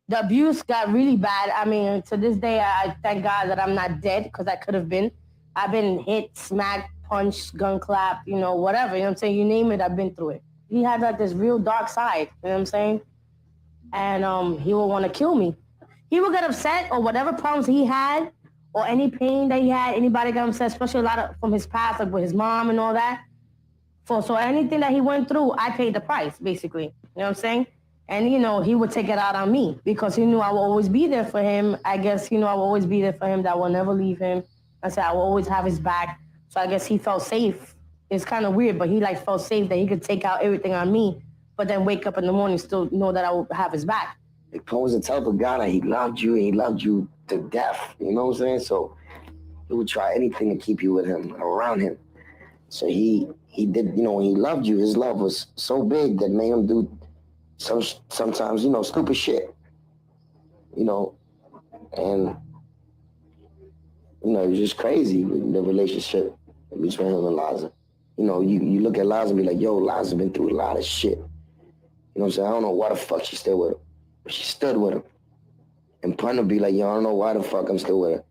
The abuse got really bad. I mean, to this day, I thank God that I'm not dead, because I could have been. I've been hit, smacked, punched, gun clapped, whatever. You know what I'm saying? You name it, I've been through it. He had like this real dark side, you know what I'm saying? And he would want to kill me. He would get upset or whatever problems he had or any pain that he had, anybody got upset, especially a lot of from his past, like with his mom and all that. So anything that he went through, I paid the price, basically. You know what I'm saying? And, he would take it out on me because he knew I would always be there for him. I guess, I will always be there for him, that I will never leave him. I said I will always have his back. So I guess he felt safe. It's kind of weird, but he felt safe that he could take out everything on me, but then wake up in the morning still know that I will have his back. Paul was the type of guy that he loved you to death. You know what I'm saying? So he would try anything to keep you with him, around him. So he did, when he loved you, his love was so big that made him do sometimes, stupid shit. And, it was just crazy, the relationship between him and Liza. You look at Liza and be like, yo, Liza been through a lot of shit. You know what I'm saying? I don't know why the fuck she's still with him. But she stood with him. And Pun would be like, yo, I don't know why the fuck I'm still with her.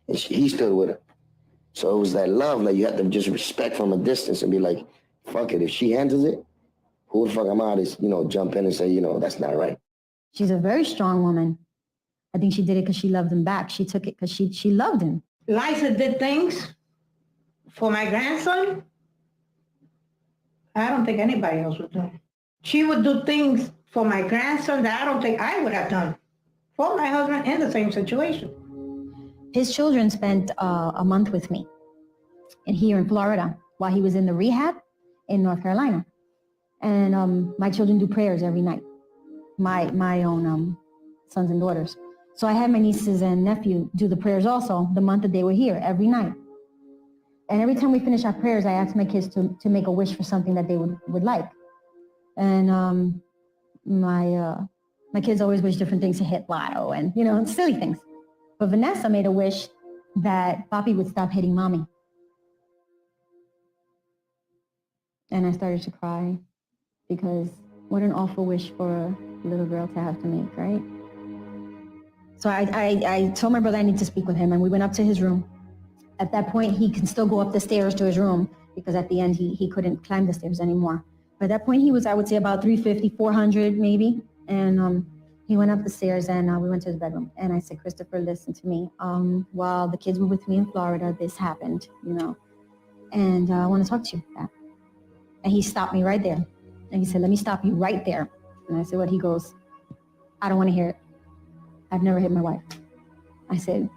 And he stood with her. So it was that love, you have to just respect from a distance and be like, fuck it. If she handles it, who the fuck am I to, jump in and say, that's not right. She's a very strong woman. I think she did it because she loved him back. She took it because she loved him. Liza did things for my grandson I don't think anybody else would do. She would do things for my grandson that I don't think I would have done for my husband in the same situation. His children spent a month with me here in Florida while he was in the rehab in North Carolina. And my children do prayers every night, my own sons and daughters. So I had my nieces and nephew do the prayers also the month that they were here every night. And every time we finish our prayers, I ask my kids to make a wish for something that they would like. And my kids always wish different things to hit lotto and, silly things. But Vanessa made a wish that Papi would stop hitting Mommy. And I started to cry because what an awful wish for a little girl to have to make, right? So I told my brother I need to speak with him, and we went up to his room. At that point, he can still go up the stairs to his room because at the end, he couldn't climb the stairs anymore. But at that point, he was, I would say, about 350, 400 maybe. And he went up the stairs and we went to his bedroom. And I said, Christopher, listen to me. While the kids were with me in Florida, this happened, and I want to talk to you about that. And he stopped me right there. And he said, let me stop you right there. And I said, what? He goes, I don't want to hear it. I've never hit my wife. I said,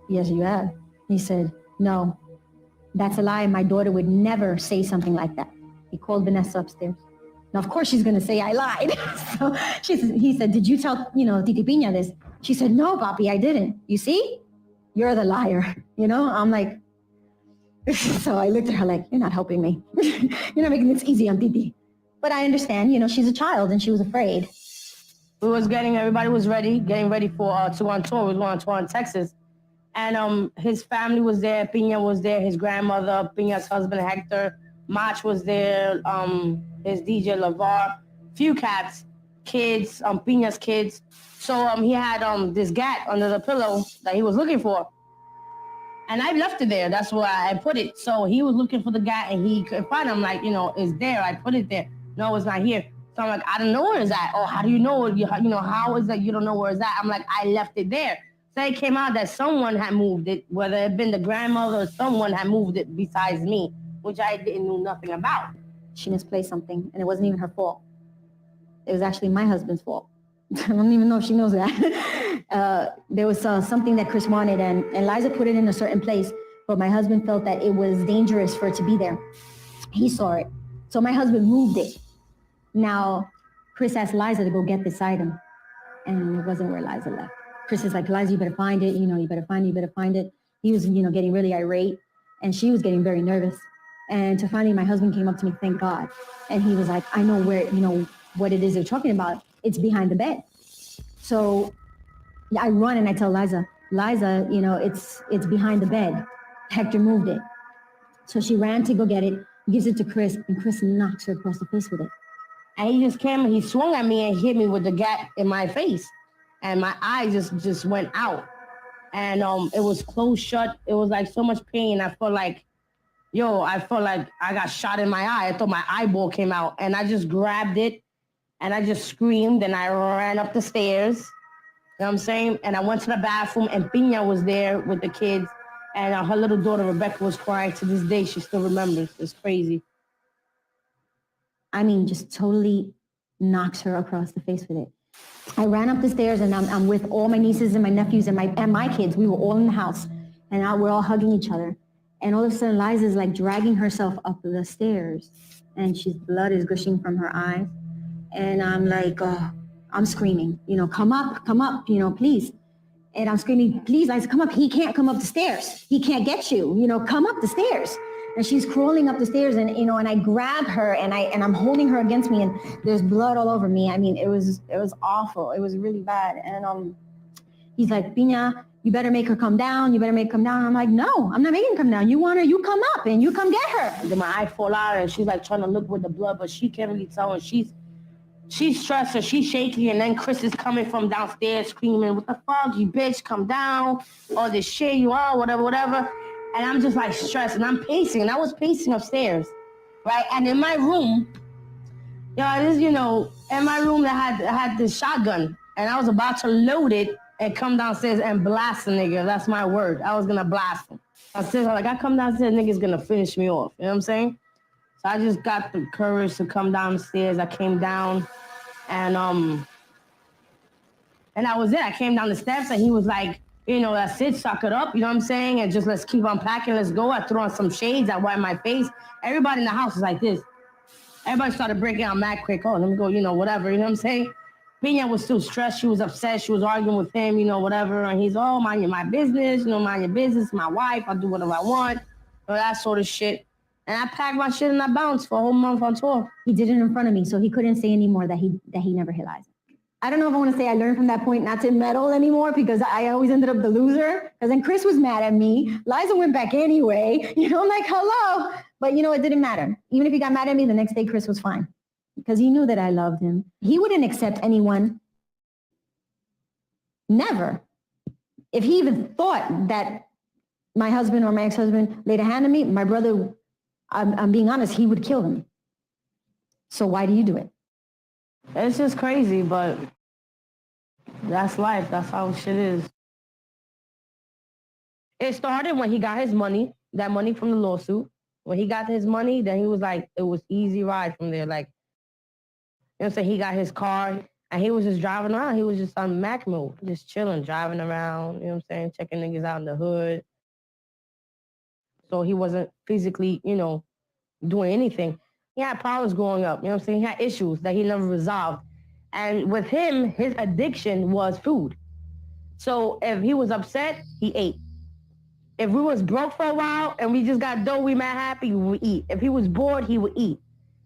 yes, you have. He said, no, that's a lie. My daughter would never say something like that. He called Vanessa upstairs. Now, of course, she's going to say I lied. So he said, did you tell, Titi Piña this? She said, no, Papi, I didn't. You see? You're the liar. I'm like, so I looked at her like, you're not helping me. You're not making this easy on Titi. But I understand, she's a child and she was afraid. Everybody was ready, getting ready for to go on tour. We were going on tour in Texas. And his family was there. Pina was there. His grandmother, Pina's husband Hector, Mach was there. His DJ Lavar, few cats, kids, Pina's kids. So he had this gat under the pillow that he was looking for. And I left it there. That's where I put it. So he was looking for the gat and he couldn't find it. I'm like, it's there. I put it there. No, it's not here. So I'm like, I don't know where it's at. Oh, how do you know? How is that you don't know where it's at? I'm like, I left it there. So it came out that someone had moved it, whether it been the grandmother or someone had moved it besides me, which I didn't know nothing about. She misplaced something, and it wasn't even her fault. It was actually my husband's fault. I don't even know if she knows that. There was something that Chris wanted, and Liza put it in a certain place, but my husband felt that it was dangerous for it to be there. He saw it. So my husband moved it. Now, Chris asked Liza to go get this item, and it wasn't where Liza left. Chris is like, Liza, you better find it. You better find it. He was, getting really irate, and she was getting very nervous. And to finally, my husband came up to me, thank God. And he was like, I know where, what it is they're talking about. It's behind the bed. So I run and I tell Liza, it's behind the bed. Hector moved it. So she ran to go get it, gives it to Chris, and Chris knocks her across the face with it. And he just came and he swung at me and hit me with the gat in my face. And my eye just went out. And it was closed shut. It was like so much pain. I felt like I got shot in my eye. I thought my eyeball came out. And I just grabbed it and I just screamed and I ran up the stairs. You know what I'm saying? And I went to the bathroom and Pina was there with the kids. And her little daughter, Rebecca, was crying. To this day, she still remembers. It's crazy. I mean, just totally knocks her across the face with it. I ran up the stairs and I'm with all my nieces and my nephews and my kids. We were all in the house and we're all hugging each other. And all of a sudden, Liza's like dragging herself up the stairs and blood is gushing from her eyes. And I'm like, I'm screaming, come up, please. And I'm screaming, please, Liza, come up. He can't come up the stairs. He can't get you, come up the stairs. And she's crawling up the stairs and, and I grab her and I'm holding her against me and there's blood all over me. I mean, it was awful. It was really bad. And he's like, Pina, you better make her come down. I'm like, no, I'm not making her come down. You want her, you come up and you come get her. And then my eye fall out and she's like trying to look with the blood, but she can't really tell. And she's stressed and she's shaky. And then Chris is coming from downstairs screaming, what the fuck, you bitch, come down. All this shit you are, whatever. And I'm just like stressed and I'm pacing. And I was pacing upstairs, right? And in my room, in my room that had this shotgun. And I was about to load it and come downstairs and blast the nigga. That's my word. I was going to blast him. I come downstairs, nigga's going to finish me off. You know what I'm saying? So I just got the courage to come downstairs. I came down and that was it. I came down the steps and he was like, that's it, suck it up, you know what I'm saying? And just let's keep unpacking, let's go. I threw on some shades, I wiped my face. Everybody in the house was like this. Everybody started breaking out mad quick. Oh, let me go, whatever, you know what I'm saying? Pina was still stressed, she was upset, she was arguing with him, whatever. And he's, mind my business, mind your business, my wife, I'll do whatever I want, that sort of shit. And I packed my shit and I bounced for a whole month on tour. He did it in front of me, so he couldn't say anymore that he never hit Liza. I don't know if I want to say I learned from that point not to meddle anymore because I always ended up the loser. Because then Chris was mad at me. Liza went back anyway. I'm like, hello. But it didn't matter. Even if he got mad at me, the next day Chris was fine. Because he knew that I loved him. He wouldn't accept anyone. Never. If he even thought that my husband or my ex-husband laid a hand on me, my brother, I'm being honest, he would kill him. So why do you do it? It's just crazy, but that's life. That's how shit is. It started when he got his money, that money from the lawsuit. When he got his money, then he was like, it was easy ride from there. Like, he got his car and he was just driving around. He was just on Mac mode, just chilling, driving around, checking niggas out in the hood. So he wasn't physically, doing anything. He had problems growing up, He had issues that he never resolved. And with him, his addiction was food. So if he was upset, he ate. If we was broke for a while and we just got dough, we mad happy, we would eat. If he was bored, he would eat.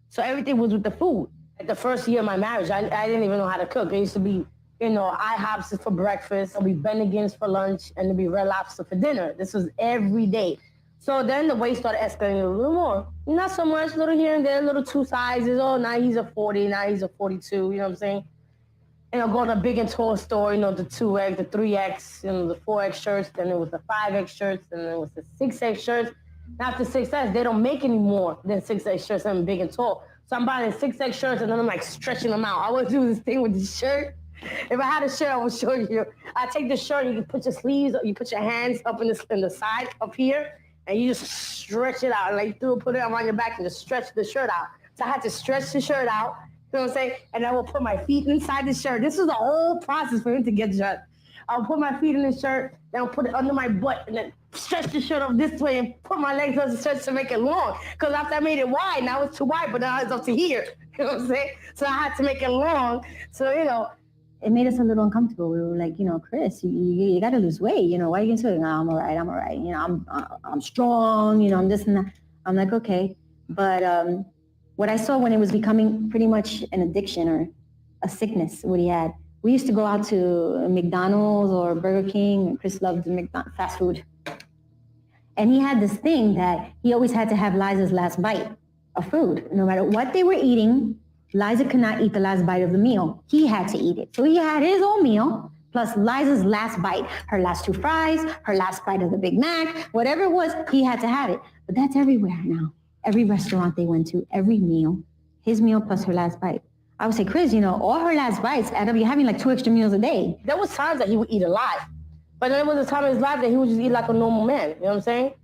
So everything was with the food. Like the first year of my marriage, I didn't even know how to cook. I used to be IHOPs for breakfast, there'll be Bennigan's for lunch, and there'll be Red Lobster for dinner. This was every day. So then the weight started escalating a little more. Not so much, little here and there, little 2 sizes. Oh, now he's a 40, now he's a 42, you know what I'm saying? Going to a big and tall store, the 2X, the 3X, the 4X shirts, then it was the 5X shirts, and then it was the 6X shirts. After 6X, they don't make any more than 6X shirts and big and tall. So I'm buying 6X shirts, and then I'm like stretching them out. I always do this thing with the shirt. If I had a shirt, I would show you. I take the shirt, you can put your sleeves, you put your hands up in the side up here, and you just stretch it out. And put it around your back and just stretch the shirt out. So I had to stretch the shirt out, you know what I'm saying? And I will put my feet inside the shirt. This is the whole process for him to get dressed. I'll put my feet in the shirt, then I'll put it under my butt, and then stretch the shirt up this way and put my legs on the shirt to make it long. Because after I made it wide, now it's too wide, but now it's up to here. You know what I'm saying? So I had to make it long. So, it made us a little uncomfortable. We were like, Chris, you got to lose weight. Why are you going to say, no, I'm all right. I'm strong, I'm this and that. I'm like, okay. But what I saw when it was becoming pretty much an addiction or a sickness, what he had, we used to go out to McDonald's or Burger King. Chris loved fast food. And he had this thing that he always had to have Liza's last bite of food. No matter what they were eating, Liza could not eat the last bite of the meal. He had to eat it. So he had his own meal, plus Liza's last bite, her last 2 fries, her last bite of the Big Mac, whatever it was, he had to have it. But that's everywhere now. Every restaurant they went to, every meal, his meal plus her last bite. I would say, Chris, all her last bites add up. You're having like 2 extra meals a day. There was times that he would eat a lot. But then there was a time in his life that he would just eat like a normal man. You know what I'm saying?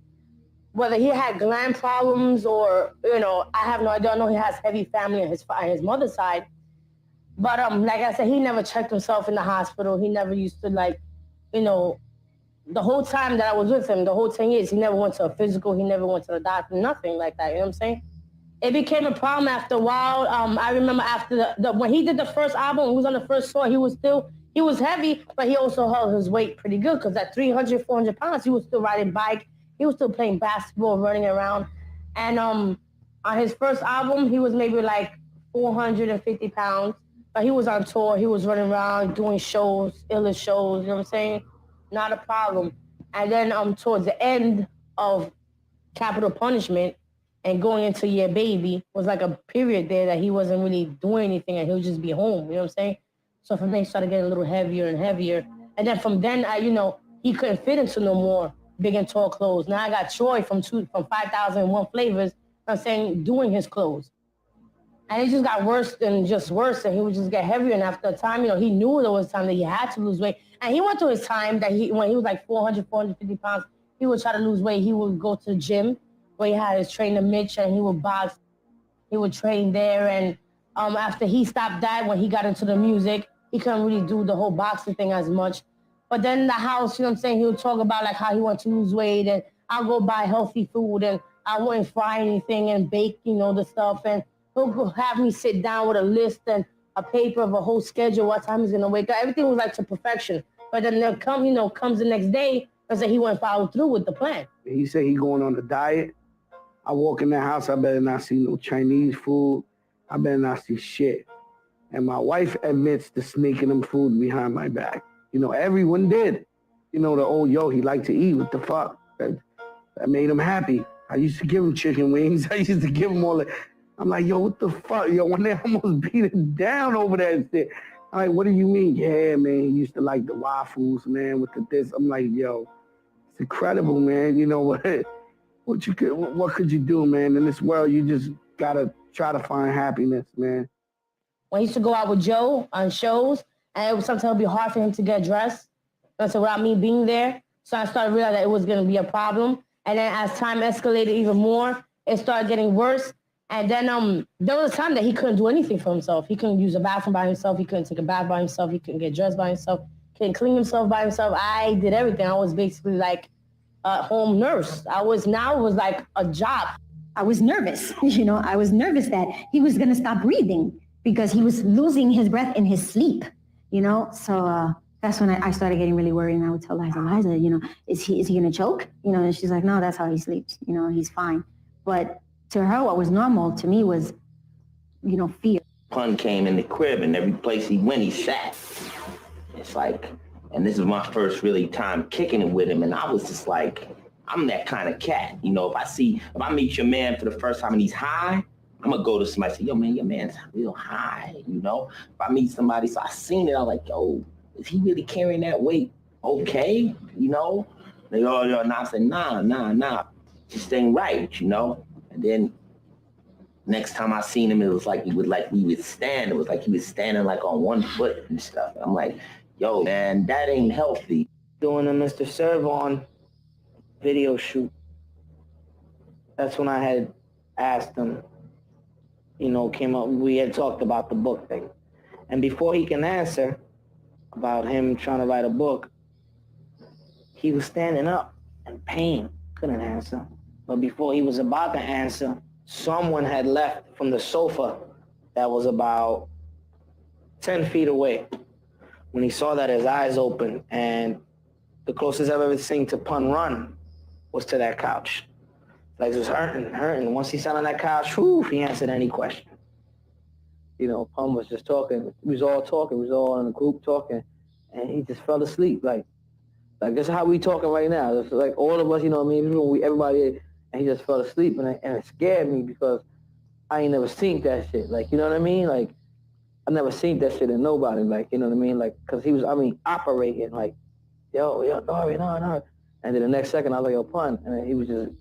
Whether he had gland problems or, I have no idea. I know he has heavy family on his mother's side. But like I said, he never checked himself in the hospital. He never used to the whole time that I was with him, the whole 10 years, he never went to a physical. He never went to the doctor, nothing like that. You know what I'm saying? It became a problem after a while. I remember after when he did the first album, he was on the first tour, he was heavy, but he also held his weight pretty good because at 300, 400 pounds, he was still riding bike. He was still playing basketball, running around. And on his first album, he was maybe like 450 pounds, but he was on tour. He was running around doing shows, illest shows, you know what I'm saying? Not a problem. And then towards the end of Capital Punishment and going into Yeah Baby was like a period there that he wasn't really doing anything and he'll just be home, you know what I'm saying? So from there, he started getting a little heavier and heavier. And then from then, he couldn't fit into no more big and tall clothes. Now I got Troy from 5,001 Flavors, I'm saying, doing his clothes. And it just got worse and he would just get heavier. And after a time, he knew there was time that he had to lose weight. And he went through his time that when he was like 400, 450 pounds, he would try to lose weight. He would go to the gym where he had his trainer Mitch and he would box. He would train there. And after he stopped that, when he got into the music, he couldn't really do the whole boxing thing as much. But then in the house, you know what I'm saying, he would talk about like how he wanted to lose weight and I'll go buy healthy food and I wouldn't fry anything and bake, the stuff. And he'll have me sit down with a list and a paper of a whole schedule, what time he's going to wake up. Everything was like to perfection. But then comes the next day and say he wouldn't follow through with the plan. He said he going on a diet. I walk in the house, I better not see no Chinese food. I better not see shit. And my wife admits to sneaking them food behind my back. Everyone did. He liked to eat. What the fuck? That made him happy. I used to give him chicken wings. I used to give him all that. I'm like, yo, what the fuck? Yo, when they almost beat him down over that shit. I'm like, what do you mean? Yeah, man, he used to like the waffles, man, with the this. I'm like, yo, it's incredible, man. You know what? What could you do, man? In this world, you just gotta try to find happiness, man. When he used to go out with Joe on shows, and sometimes it would be hard for him to get dressed. So without me being there, so I started realizing that it was going to be a problem. And then as time escalated even more, it started getting worse. And then there was a time that he couldn't do anything for himself. He couldn't use a bathroom by himself. He couldn't take a bath by himself. He couldn't get dressed by himself. Couldn't clean himself by himself. I did everything. I was basically like a home nurse. It was like a job. I was nervous. I was nervous that he was going to stop breathing because he was losing his breath in his sleep. So that's when I started getting really worried, and I would tell Liza, is he going to choke? And she's like, no, that's how he sleeps. He's fine. But to her, what was normal to me was, fear. Pun came in the crib, and every place he went, he sat. It's like, and this is my first really time kicking it with him. And I was just like, I'm that kind of cat. You know, if I meet your man for the first time and he's high, I'm gonna go to somebody and say, yo, man, your man's real high, you know? If I meet somebody, so I seen it, I'm like, yo, is he really carrying that weight? Okay, you know? They all, yo, and I said, nah, just ain't right, you know? And then next time I seen him, it was like we would stand. It was like he was standing like on one foot and stuff. I'm like, yo, man, that ain't healthy. Doing a Mr. Servon video shoot. That's when I had asked him, you know, we had talked about the book thing. And before he can answer about him trying to write a book, he was standing up in pain, couldn't answer. But before he was about to answer, someone had left from the sofa that was about 10 feet away. When he saw that, his eyes opened, and the closest I've ever seen to Pun run was to that couch. Like, it was hurting. Once he sat on that couch, he answered any question. You know, Pun was just talking. We was all in a group talking, and he just fell asleep. Like this is how we talking right now. It's like all of us, you know what I mean? Everybody, and he just fell asleep, and it scared me because I ain't never seen that shit. Like, you know what I mean? Like, I never seen that shit in nobody. Like, you know what I mean? Like, because he was, operating like, yo, Nori, no. And then the next second, I was like, yo, Pun. And then he was just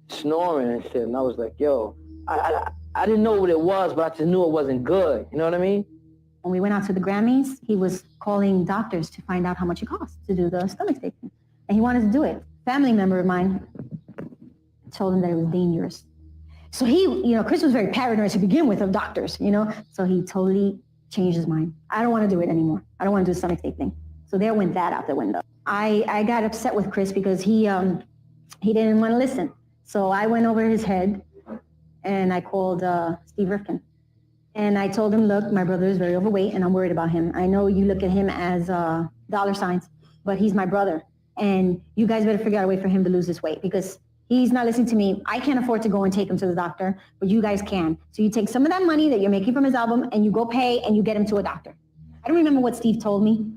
snoring and shit. And I was like, yo, I didn't know what it was, but I just knew it wasn't good. You know what I mean? When we went out to the Grammys, he was calling doctors to find out how much it cost to do the stomach stapling. And he wanted to do it. Family member of mine told him that it was dangerous. So he, you know, Chris was very paranoid to begin with of doctors, you know? So he totally changed his mind. I don't want to do it anymore. I don't want to do the stomach stapling. So there went that out the window. I got upset with Chris because he didn't want to listen. So I went over his head and I called Steve Rifkin. And I told him, look, my brother is very overweight and I'm worried about him. I know you look at him as dollar signs, but he's my brother. And you guys better figure out a way for him to lose this weight because he's not listening to me. I can't afford to go and take him to the doctor, but you guys can. So you take some of that money that you're making from his album and you go pay and you get him to a doctor. I don't remember what Steve told me.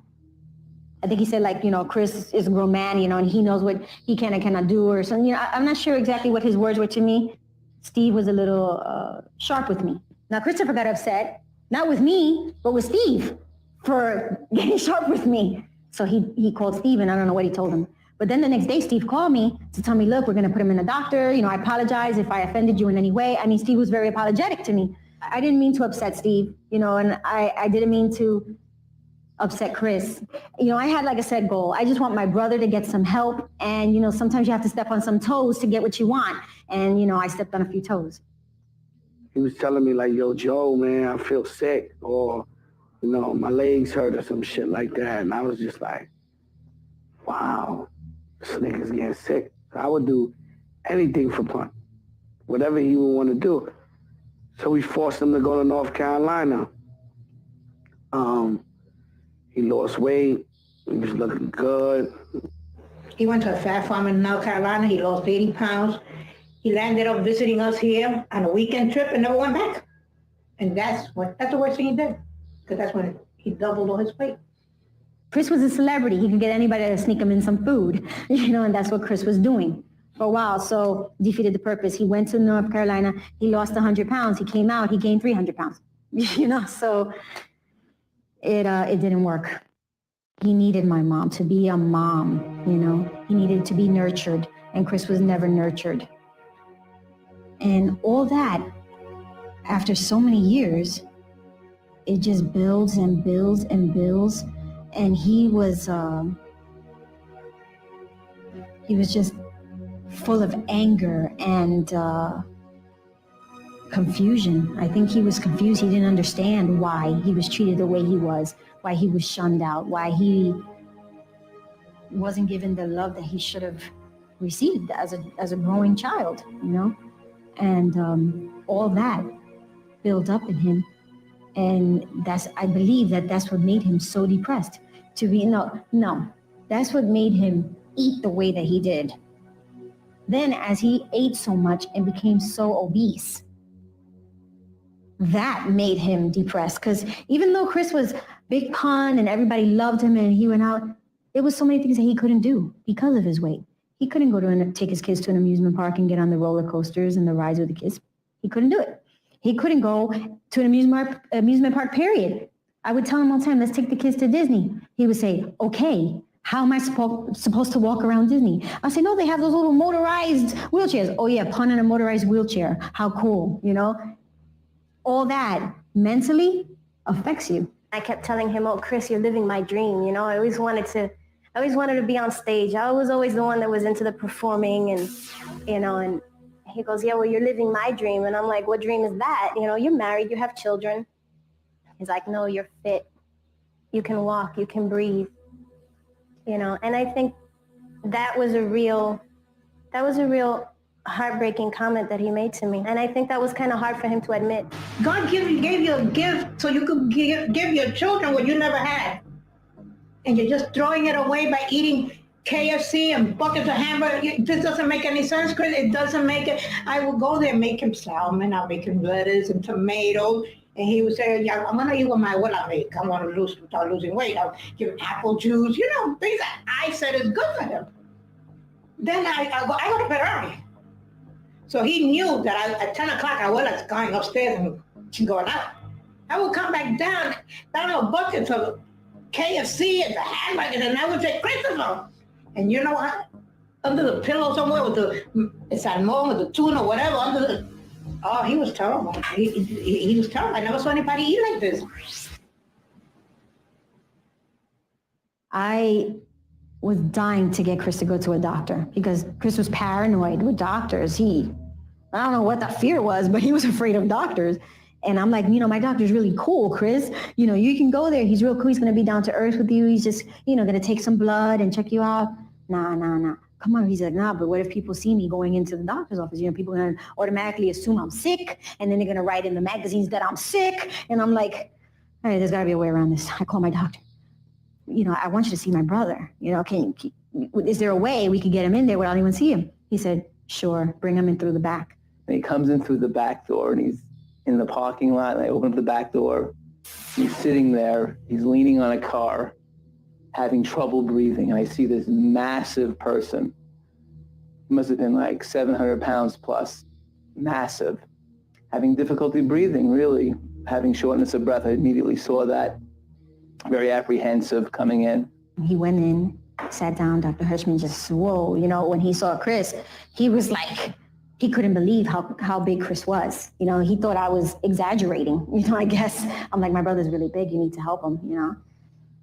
I think he said, like, you know, Chris is a grown man, you know, and he knows what he can and cannot do or something. You know, I'm not sure exactly what his words were to me. Steve was a little sharp with me. Now, Christopher got upset, not with me, but with Steve for getting sharp with me. So he called Steve, and I don't know what he told him. But then the next day, Steve called me to tell me, look, we're going to put him in a doctor. You know, I apologize if I offended you in any way. I mean, Steve was very apologetic to me. I didn't mean to upset Steve, you know, and I didn't mean to upset Chris. You know, I had like a set goal. I just want my brother to get some help. And, you know, sometimes you have to step on some toes to get what you want. And, you know, I stepped on a few toes. He was telling me like, yo, Joe, man, I feel sick, or, you know, my legs hurt or some shit like that. And I was just like, wow, this nigga's getting sick. I would do anything for Pun, whatever he would want to do. So we forced him to go to North Carolina. He lost weight. He was looking good. He went to a fat farm in North Carolina. He lost 80 pounds. He landed up visiting us here on a weekend trip and never went back. And that's the worst thing he did, because that's when he doubled all his weight. Chris was a celebrity. He could get anybody to sneak him in some food, you know, and that's what Chris was doing for a while. So defeated the purpose. He went to North Carolina. He lost 100 pounds. He came out. He gained 300 pounds, you know, so it didn't work. He needed my mom to be a mom, you know. He needed to be nurtured, and Chris was never nurtured. And all that, after so many years, it just builds and builds and builds. And he was just full of anger and confusion. I think he was confused. He didn't understand why he was treated the way he was, why he was shunned out, why he wasn't given the love that he should have received as a growing child, you know? And all that built up in him. And I believe that's what made him so depressed. That's what made him eat the way that he did. Then as he ate so much and became so obese, that made him depressed. Because even though Chris was big pun and everybody loved him and he went out, there was so many things that he couldn't do because of his weight. He couldn't go to take his kids to an amusement park and get on the roller coasters and the rides with the kids. He couldn't do it. He couldn't go to an amusement park, period. I would tell him all the time, let's take the kids to Disney. He would say, okay, how am I supposed to walk around Disney? I say, no, they have those little motorized wheelchairs. Oh yeah, pun on a motorized wheelchair. How cool, you know? All that mentally affects you. I kept telling him, oh, Chris, you're living my dream. You know, I always wanted to be on stage. I was always the one that was into the performing and, you know, and he goes, yeah, well, you're living my dream. And I'm like, what dream is that? You know, you're married, you have children. He's like, no, you're fit. You can walk, you can breathe, you know. And I think that was a real heartbreaking comment that he made to me. And I think that was kind of hard for him to admit. God gave you a gift so you could give your children what you never had. And you're just throwing it away by eating KFC and buckets of hamburger. This doesn't make any sense, Chris. It doesn't make it. I will go there and make him salmon. I'll make him lettuce and tomatoes. And he would say, yeah, I'm going to eat what I make. I want to lose without losing weight. I'll give him apple juice, you know, things that I said is good for him. Then I go to bed early. So he knew that at 10 o'clock, I was going upstairs and going out. I would come back down a bucket of KFC and the hamburgers, and I would say, Christopher. And you know what? Under the pillow somewhere with the salmon, with the tuna, whatever, oh, he was terrible. He was terrible. I never saw anybody eat like this. I was dying to get Chris to go to a doctor because Chris was paranoid with doctors. I don't know what the fear was, but he was afraid of doctors. And I'm like, you know, my doctor's really cool, Chris. You know, you can go there. He's real cool. He's going to be down to earth with you. He's just, you know, going to take some blood and check you out. Nah. Come on. He's like, nah, but what if people see me going into the doctor's office? You know, people are going to automatically assume I'm sick. And then they're going to write in the magazines that I'm sick. And I'm like, all right, there's got to be a way around this. I call my doctor. You know, I want you to see my brother. You know, is there a way we could get him in there without anyone see him? He said, sure, bring him in through the back. And he comes in through the back door and he's in the parking lot, and I open up the back door. He's sitting there, he's leaning on a car, having trouble breathing, and I see this massive person. He must have been like 700 pounds plus, massive, having difficulty breathing, really, having shortness of breath. I immediately saw that, very apprehensive coming in. He went in, sat down, Dr. Hirschman just, whoa, you know, when he saw Chris, he was like, he couldn't believe how big Chris was. You know, he thought I was exaggerating. You know, I guess I'm like, my brother's really big. You need to help him, you know.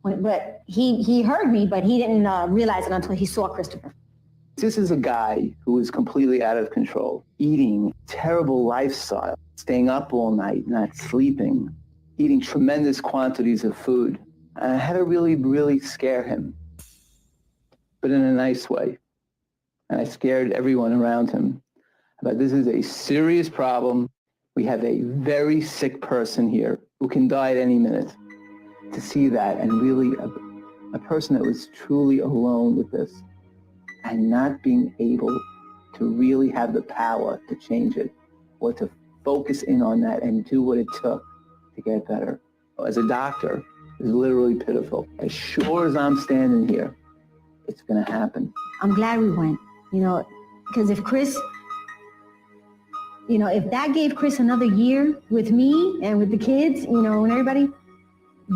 But he heard me, but he didn't realize it until he saw Christopher. This is a guy who is completely out of control, eating terrible lifestyle, staying up all night, not sleeping, eating tremendous quantities of food. And I had to really, really scare him, but in a nice way. And I scared everyone around him. But this is a serious problem. We have a very sick person here who can die at any minute. To see that, and really a person that was truly alone with this and not being able to really have the power to change it or to focus in on that and do what it took to get better. As a doctor, it's literally pitiful. As sure as I'm standing here, it's going to happen. I'm glad we went, you know, because if Chris... You know, if that gave Chris another year with me and with the kids, you know, and everybody,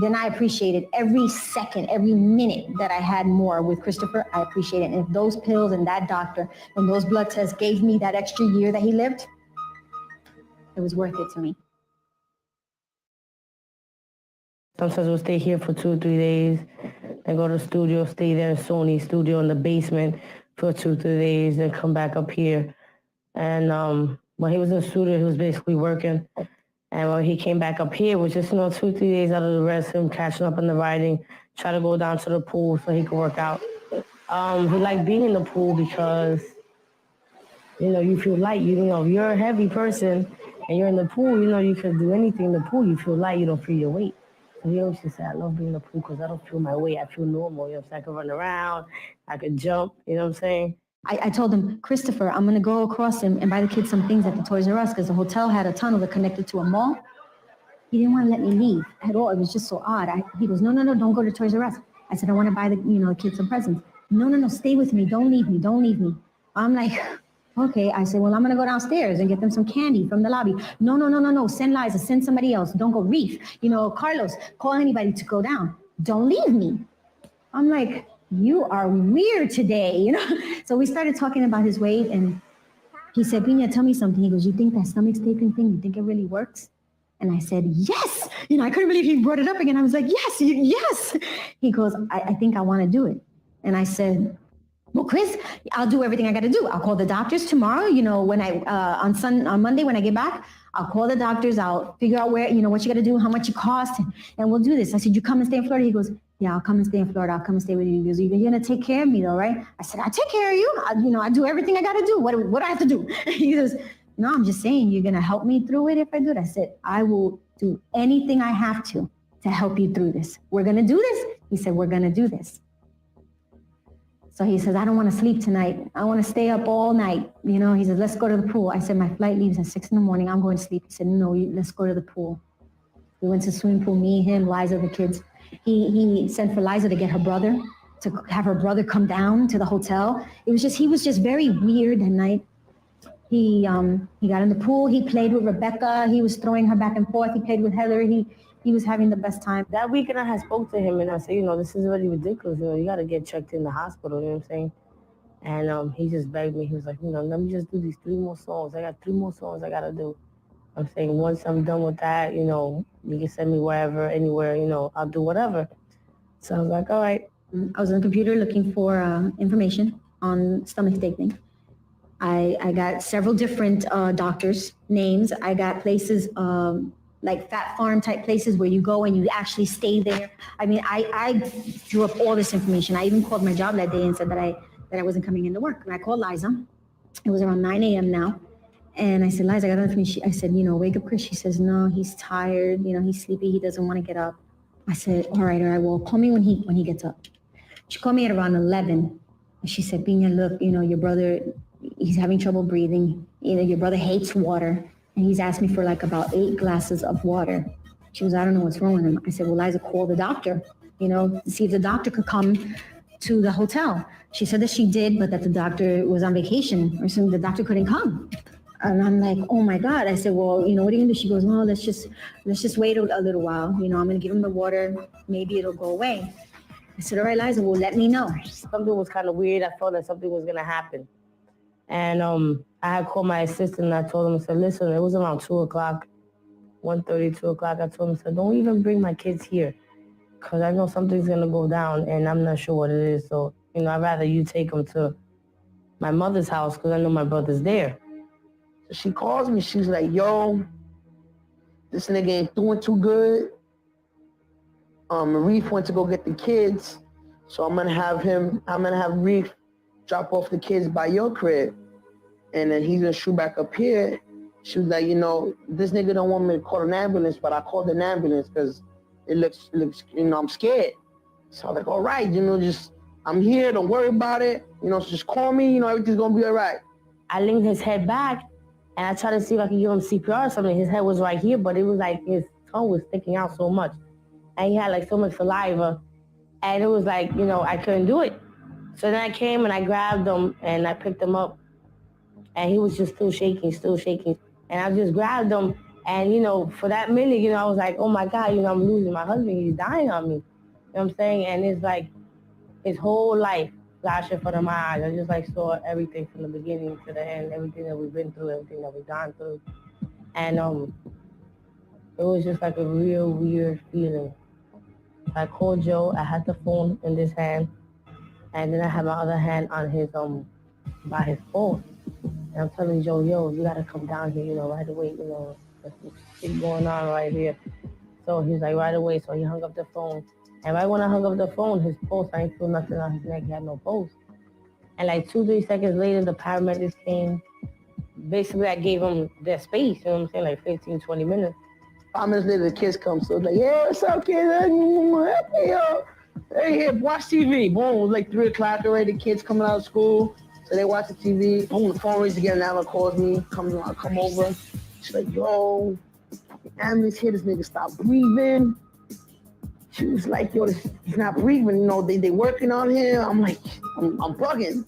then I appreciated every second, every minute that I had more with Christopher. I appreciate it. And if those pills and that doctor and those blood tests gave me that extra year that he lived, it was worth it to me. Sometimes we'll stay here for 2 or 3 days and go to the studio, stay there in Sony studio in the basement for 2 or 3 days, then come back up here. And when he was in the studio, he was basically working. And when he came back up here, it was just, 2 or 3 days out of the rest, him catching up on the writing, try to go down to the pool so he could work out. He liked being in the pool because, you feel light. You know, if you're a heavy person and you're in the pool, you can do anything in the pool. You feel light. You don't feel your weight. So he always just said, I love being in the pool because I don't feel my weight. I feel normal. You know what I'm saying? I can run around. I could jump. You know what I'm saying? I told him, Christopher, I'm going to go across and buy the kids some things at the Toys R Us because the hotel had a tunnel that connected to a mall. He didn't want to let me leave at all. It was just so odd. He goes, no, don't go to Toys R Us. I said, I want to buy the kids some presents. No, stay with me. Don't leave me. I'm like, okay. I said, well, I'm going to go downstairs and get them some candy from the lobby. No. Send Liza, send somebody else. Don't go. Reef, Carlos, call anybody to go down. Don't leave me. I'm like, you are weird today, So we started talking about his weight, and he said, Pina, tell me something. He goes, you think that stomach stapling thing, you think it really works? And I said, yes. I couldn't believe he brought it up again. I was like, yes. He goes, I think I want to do it. And I said, well, Chris, I'll do everything I got to do. I'll call the doctors tomorrow. When on Monday when I get back, I'll call the doctors. I'll figure out where, what you got to do, how much it costs, and we'll do this. I said, you come and stay in Florida? He goes, yeah, I'll come and stay in Florida. I'll come and stay with you. He goes, you're going to take care of me though, right? I said, I take care of you. I do everything I got to do. What do I have to do? He goes, no, I'm just saying, you're going to help me through it if I do it. I said, I will do anything I have to help you through this. We're going to do this. He said, we're going to do this. So he says, I don't want to sleep tonight. I want to stay up all night. He said, let's go to the pool. I said, my flight leaves at 6 a.m. I'm going to sleep. He said, no, let's go to the pool. We went to the swimming pool, me, him, Liza, the kids. He sent for Liza to get her brother, to have her brother come down to the hotel. He was just very weird that night. He got in the pool. He played with Rebecca. He was throwing her back and forth. He played with Heather. He was having the best time. That weekend I had spoke to him and I said, this is really ridiculous. You got to get checked in the hospital, you know what I'm saying? And he just begged me. He was like, let me just do these 3 more songs. I got 3 more songs I got to do. I'm saying once I'm done with that, you can send me wherever, anywhere, I'll do whatever. So I was like, all right. I was on the computer looking for information on stomach stapling. I got several different doctors' names. I got places like Fat Farm type places where you go and you actually stay there. I mean, I drew up all this information. I even called my job that day and said that I wasn't coming into work. And I called Liza. It was around 9 a.m. now. And I said, Liza, I got information. I said, wake up Chris. She says, no, he's tired. He's sleepy. He doesn't want to get up. I said, all right. Well, call me when he gets up. She called me at around 11. And she said, Pina, look, your brother, he's having trouble breathing. Your brother hates water. And he's asked me for like about 8 glasses of water. She goes, I don't know what's wrong with him. I said, well, Liza, call the doctor, to see if the doctor could come to the hotel. She said that she did, but that the doctor was on vacation or something. The doctor couldn't come. And I'm like, oh my God. I said, well, what are you gonna do? She goes, well, let's just wait a little while. I'm gonna give him the water. Maybe it'll go away. I said, all right, Liza, well, let me know. Something was kind of weird. I felt that something was gonna happen. And I had called my assistant and I told him, I said, listen, it was around 2 o'clock, 1:30, 2 o'clock. I told him, I said, don't even bring my kids here because I know something's going to go down and I'm not sure what it is. So, I'd rather you take them to my mother's house because I know my brother's there. So she calls me. She's like, yo, this nigga ain't doing too good. Reef went to go get the kids. So I'm going to have Reef drop off the kids by your crib. And then he's gonna shoot back up here. She was like, this nigga don't want me to call an ambulance, but I called an ambulance because it looks, I'm scared. So I was like, all right, just, I'm here, don't worry about it. So just call me, everything's gonna be all right. I leaned his head back and I tried to see if I could give him CPR or something. His head was right here, but it was like his tongue was sticking out so much. And he had like so much saliva. And it was like, I couldn't do it. So then I came and I grabbed him and I picked him up. And he was just still shaking. And I just grabbed him. And, for that minute, I was like, oh, my God, I'm losing my husband. He's dying on me. You know what I'm saying? And it's like his whole life flashed in front of my eyes. I just, saw everything from the beginning to the end, everything that we've been through, everything that we've gone through. And it was just like a real weird feeling. I called Joe. I had the phone in this hand. And then I had my other hand on his, by his phone. And I'm telling Joe, you gotta come down here, right away, there's shit going on right here. So he's like, right away. So he hung up the phone. And right when I hung up the phone, his pulse, I didn't feel nothing on his neck. He had no pulse. And like 2-3 seconds later, the paramedics came. Basically, I gave him their space, you know what I'm saying, like 15, 20 minutes. 5 minutes later, the kids come. So it's like, yeah, what's up, kids? Hey, here, watch TV. Boom, it was like 3 o'clock already. The kids coming out of school. So they watch the TV. Boom, the phone rings again. Nala calls me. I come over. She's like, yo. ambulance here, this nigga stopped breathing. She was like, yo, he's not breathing, you know, they working on him. I'm like, I'm bugging.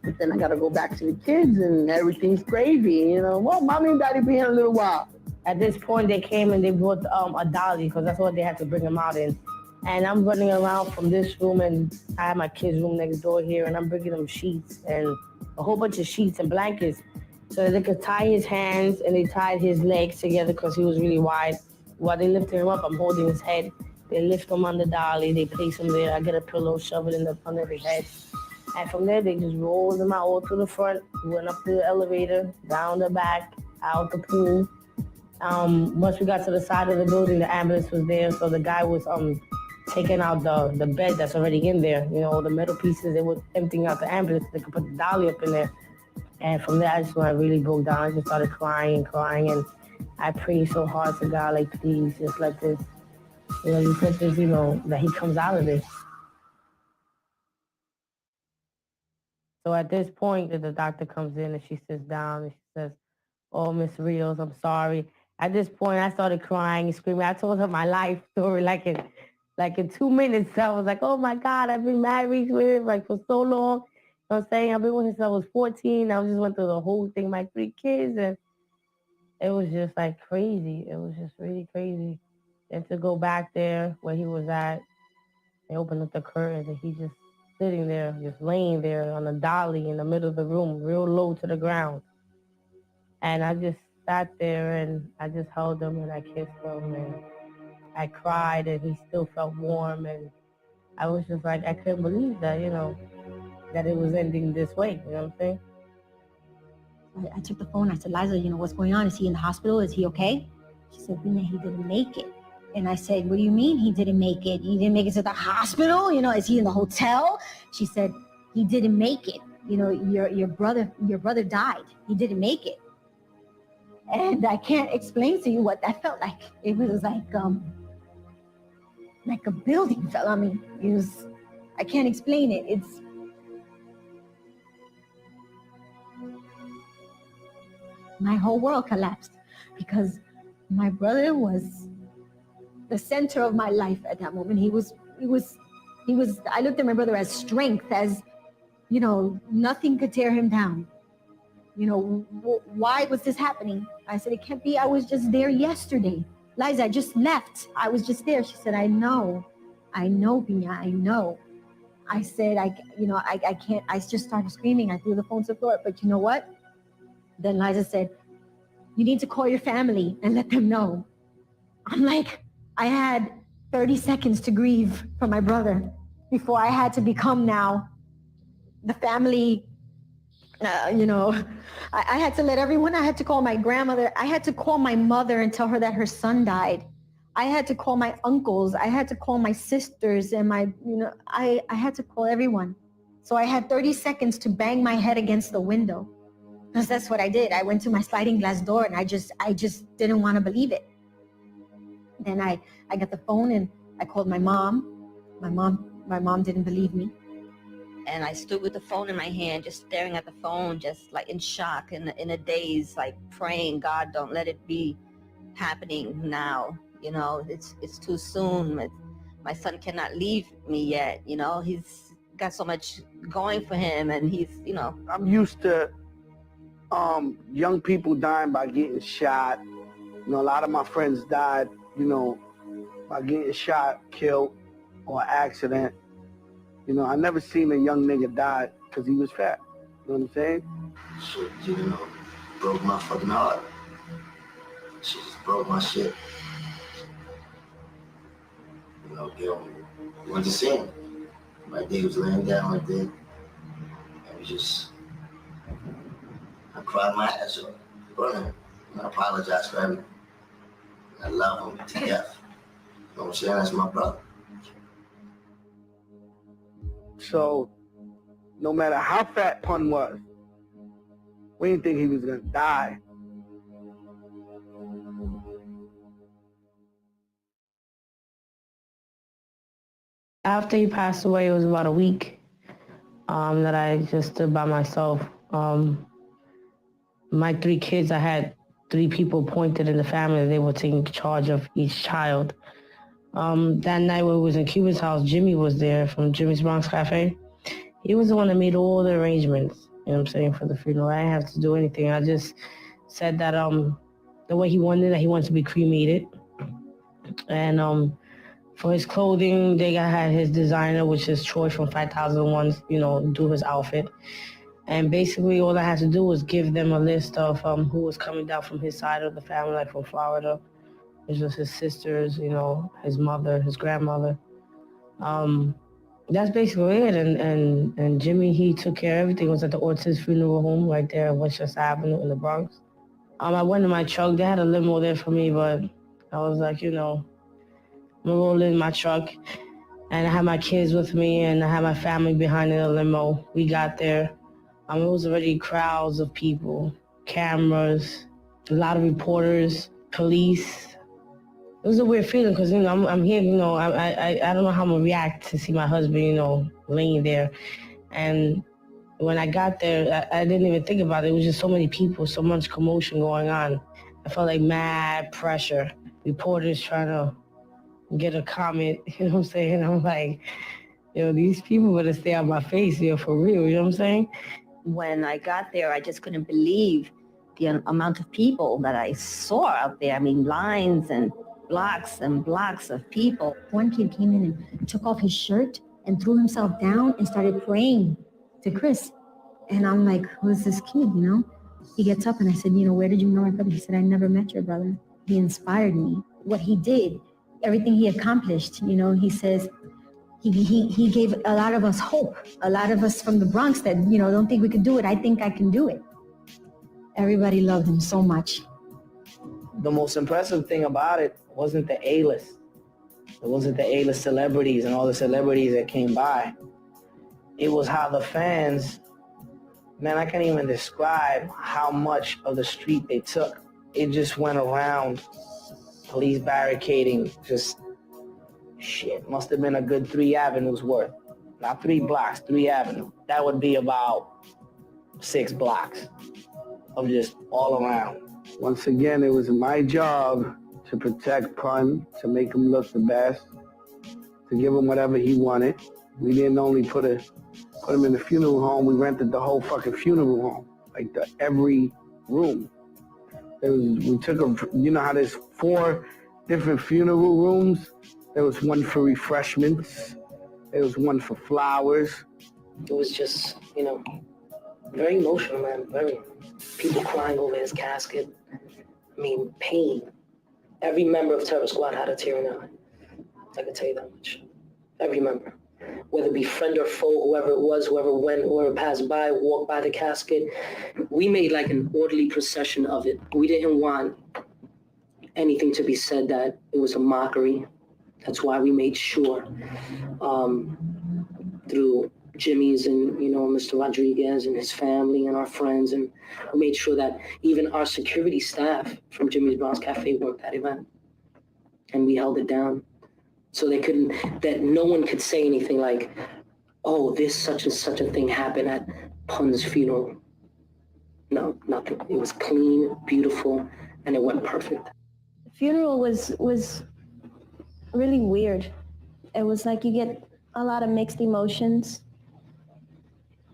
But then I gotta go back to the kids and everything's crazy, you know. Well, mommy and daddy be here in a little while. At this point, they came and they brought a dolly because that's what they had to bring him out in. And I'm running around from this room, and I have my kids' room next door here, and I'm bringing them sheets and a whole bunch of sheets and blankets so they could tie his hands, and they tied his legs together because he was really wide. While they lifted him up, I'm holding his head. They lift him on the dolly, they place him there. I get a pillow, shove it in the front of his head. And from there, they just rolled him out all to the front, went up the elevator, down the back, out the pool. Once we got to the side of the building, the ambulance was there, so the guy was taking out the bed that's already in there. You know, the metal pieces, they were emptying out the ambulance. They could put the dolly up in there. And from there, I really broke down. I just started crying, and I prayed so hard to God, like, please, just let this, you know, just let this, you know, that he comes out of this. So at this point, the doctor comes in and she sits down and she says, oh, Miss Rios, I'm sorry. At this point, I started crying and screaming. I told her my life story like in 2 minutes. I was like, oh my God, I've been married with him like for so long. You know what I'm saying? I've been with him since I was 14. I just went through the whole thing, my 3 kids, and it was just like crazy. It was just really crazy. And to go back there where he was at, they opened up the curtains and he just sitting there, just laying there on a dolly in the middle of the room, real low to the ground. And I just sat there and I just held him and I kissed him and I cried and he still felt warm. And I was just like, I couldn't believe that, you know, that it was ending this way. You know what I'm saying? I took the phone. I said, Liza, you know, what's going on? Is he in the hospital? Is he okay? She said, Bina, he didn't make it. And I said, what do you mean he didn't make it? He didn't make it to the hospital? You know, is he in the hotel? She said, he didn't make it. You know, your brother died. He didn't make it. And I can't explain to you what that felt like. It was like a building fell on me. It was, I can't explain it. It's, my whole world collapsed because my brother was the center of my life at that moment. He was, I looked at my brother as strength, as, you know, nothing could tear him down. You know, why was this happening? I said, it can't be. I was just there yesterday. Liza, I just left. I was just there. She said, I know, Bina, I know. I said, I can't. I just started screaming. I threw the phone to the floor. But you know what? Then Liza said, you need to call your family and let them know. I'm like, I had 30 seconds to grieve for my brother before I had to become now the family. You know, I had to let everyone, I had to call my grandmother. I had to call my mother and tell her that her son died. I had to call my uncles. I had to call my sisters and I had to call everyone. So I had 30 seconds to bang my head against the window. Because that's what I did. I went to my sliding glass door and I just didn't want to believe it. Then I got the phone and I called my mom. My mom didn't believe me. And I stood with the phone in my hand, just staring at the phone, just like in shock, in a daze, like praying, God, don't let it be happening now. You know, it's too soon. My son cannot leave me yet. You know, he's got so much going for him, and he's, you know. I'm used to young people dying by getting shot. You know, a lot of my friends died, you know, by getting shot, killed, or accident. You know, I never seen a young nigga die because he was fat. You know what I'm saying? Shit, you know, broke my fucking heart. She just broke my shit. You know, we went to see him. Right there, he was laying down right there. And we just, I cried my ass off for him. And I apologize for everything. I love him to death. You know what I'm saying? That's my brother. So, no matter how fat Pun was, we didn't think he was gonna die. After he passed away, it was about a week that I just stood by myself. My 3 kids, I had 3 people appointed in the family. They were taking charge of each child. That night when we was in Cuba's house, Jimmy was there from Jimmy's Bronx Cafe. He was the one that made all the arrangements, you know what I'm saying, for the funeral. I didn't have to do anything. I just said that the way he wanted it, he wanted to be cremated. And for his clothing, they had his designer, which is Troy from 5001, do his outfit. And basically all I had to do was give them a list of who was coming down from his side of the family, like from Florida. It was his sisters, his mother, his grandmother. That's basically it. And Jimmy, he took care of everything. It was at the Ortiz Funeral Home right there on Westchester Avenue in the Bronx. I went in my truck. They had a limo there for me, but I was like, I'm gonna roll in my truck. And I had my kids with me, and I had my family behind in the limo. We got there. It was already crowds of people, cameras, a lot of reporters, police. It was a weird feeling because, I'm here, I don't know how I'm going to react to see my husband, laying there. And when I got there, I didn't even think about it. It was just so many people, so much commotion going on. I felt like mad pressure. Reporters trying to get a comment, you know what I'm saying? I'm like, these people better stay out my face, for real, you know what I'm saying? When I got there, I just couldn't believe the amount of people that I saw out there. I mean, lines and blocks of people. One kid came in and took off his shirt and threw himself down and started praying to Chris. And I'm like, who's this kid, He gets up and I said, where did you know my brother? He said, I never met your brother. He inspired me. What he did, everything he accomplished, he says, he gave a lot of us hope. A lot of us from the Bronx that, don't think we could do it. I think I can do it. Everybody loved him so much. The most impressive thing about it wasn't the A-list. It wasn't the A-list celebrities and all the celebrities that came by. It was how the fans, man, I can't even describe how much of the street they took. It just went around, police barricading, just shit. Must have been a good 3 avenues worth. Not 3 blocks, 3 avenues. That would be about 6 blocks of just all around. Once again, it was my job to protect Pun, to make him look the best, to give him whatever he wanted. We didn't only put him in the funeral home, we rented the whole fucking funeral home, like every room. We took how there's 4 different funeral rooms? There was one for refreshments. There was one for flowers. It was just, very emotional, man. Very. People crying over his casket. I mean, pain. Every member of Terror Squad had a tear in their eye. I can tell you that much. Every member. Whether it be friend or foe, whoever it was, whoever went, whoever passed by, walked by the casket. We made like an orderly procession of it. We didn't want anything to be said that it was a mockery. That's why we made sure through Jimmy's and, Mr. Rodriguez and his family and our friends, and we made sure that even our security staff from Jimmy's Bronx Cafe worked that event. And we held it down so that no one could say anything like, oh, this such and such a thing happened at Pun's funeral. No, nothing. It was clean, beautiful, and it went perfect. The funeral was really weird. It was like you get a lot of mixed emotions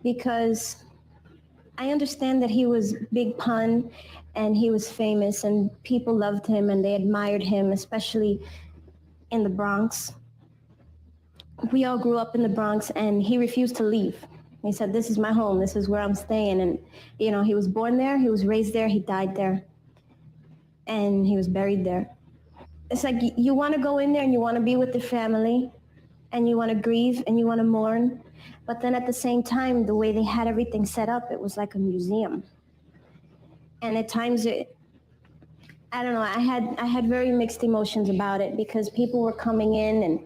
because I understand that he was Big Pun and he was famous and people loved him and they admired him, especially in the Bronx. We all grew up in the Bronx and he refused to leave. He said, this is my home, this is where I'm staying. And, he was born there, he was raised there, he died there, and he was buried there. It's like you want to go in there and you want to be with the family and you want to grieve and you want to mourn. But then at the same time, the way they had everything set up, it was like a museum. And at times I don't know, I had very mixed emotions about it because people were coming in and,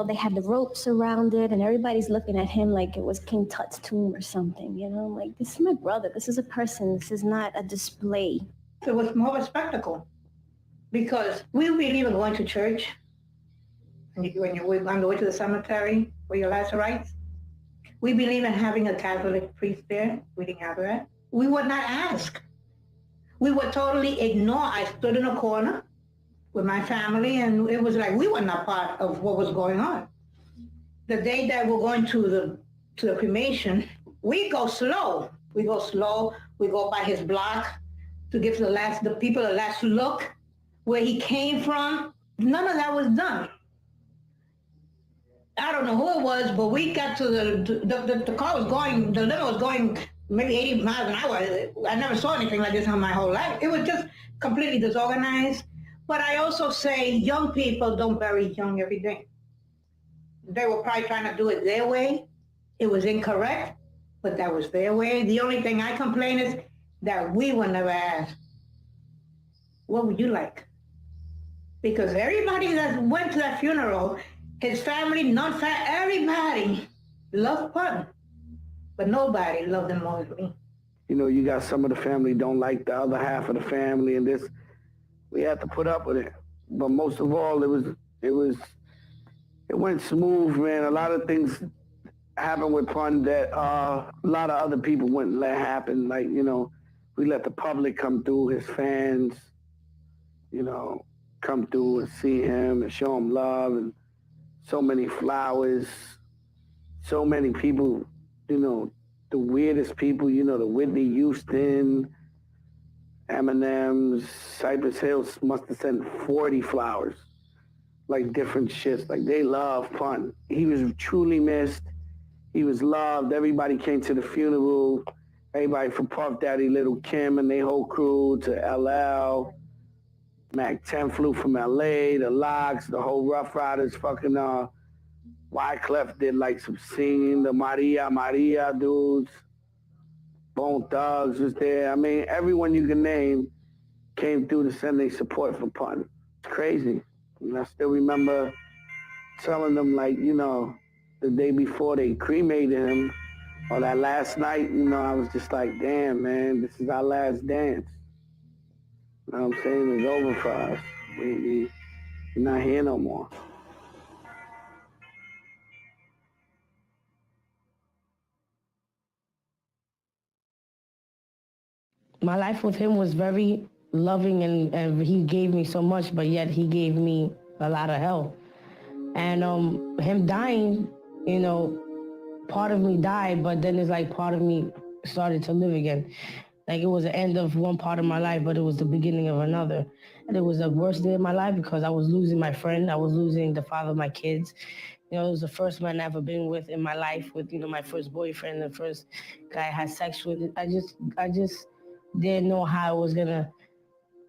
they had the ropes around it and everybody's looking at him like it was King Tut's tomb or something, like, this is my brother, this is a person, this is not a display. It was more of a spectacle because we believe in going to church. When you're on the way to the cemetery for your last rites, we believe in having a Catholic priest there. We didn't have that. We would not ask. We were totally ignored. I stood in a corner with my family, and it was like we were not part of what was going on. The day that we're going to the cremation, we go slow. We go slow. We go by his block to give the people a last look where he came from. None of that was done. I don't know who it was, but we got to the car was going, the limo was going maybe 80 miles an hour. I never saw anything like this in my whole life. It was just completely disorganized. But I also say young people don't bury young every day. They were probably trying to do it their way. It was incorrect, but that was their way. The only thing I complain is that we were never asked, what would you like? Because everybody that went to that funeral, his family, everybody loved Pun, but nobody loved him more than me. You know, you got some of the family don't like the other half of the family, and we had to put up with it. But most of all, it went smooth, man. A lot of things happened with Pun that a lot of other people wouldn't let happen. Like, you know, we let the public come through, his fans, you know, come through and see him and show him love, and so many flowers, so many people, you know, the weirdest people, you know, the Whitney Houston, Eminem's, Cypress Hills must have sent 40 flowers, like different shits. Like, they love Pun. He was truly missed. He was loved. Everybody came to the funeral. Everybody from Puff Daddy, Little Kim and their whole crew to LL. Mac 10 flew from LA, the Locks, the whole Rough Riders, fucking Wyclef did like some singing, the Maria dudes, Bone Thugs was there. I mean, everyone you can name came through to send their support for Pun. It's crazy. And I still remember telling them, like, you know, the day before they cremated him, or that last night, you know, I was just like, damn, man, this is our last dance. You know what I'm saying? It's over for us. We're not here no more. My life with him was very loving, and he gave me so much, but yet he gave me a lot of hell. And him dying, you know, part of me died, but then it's like part of me started to live again. Like, it was the end of one part of my life, but it was the beginning of another. And it was the worst day of my life because I was losing my friend. I was losing the father of my kids. You know, it was the first man I ever been with in my life, with, you know, my first boyfriend, the first guy I had sex with. I just didn't know how I was gonna.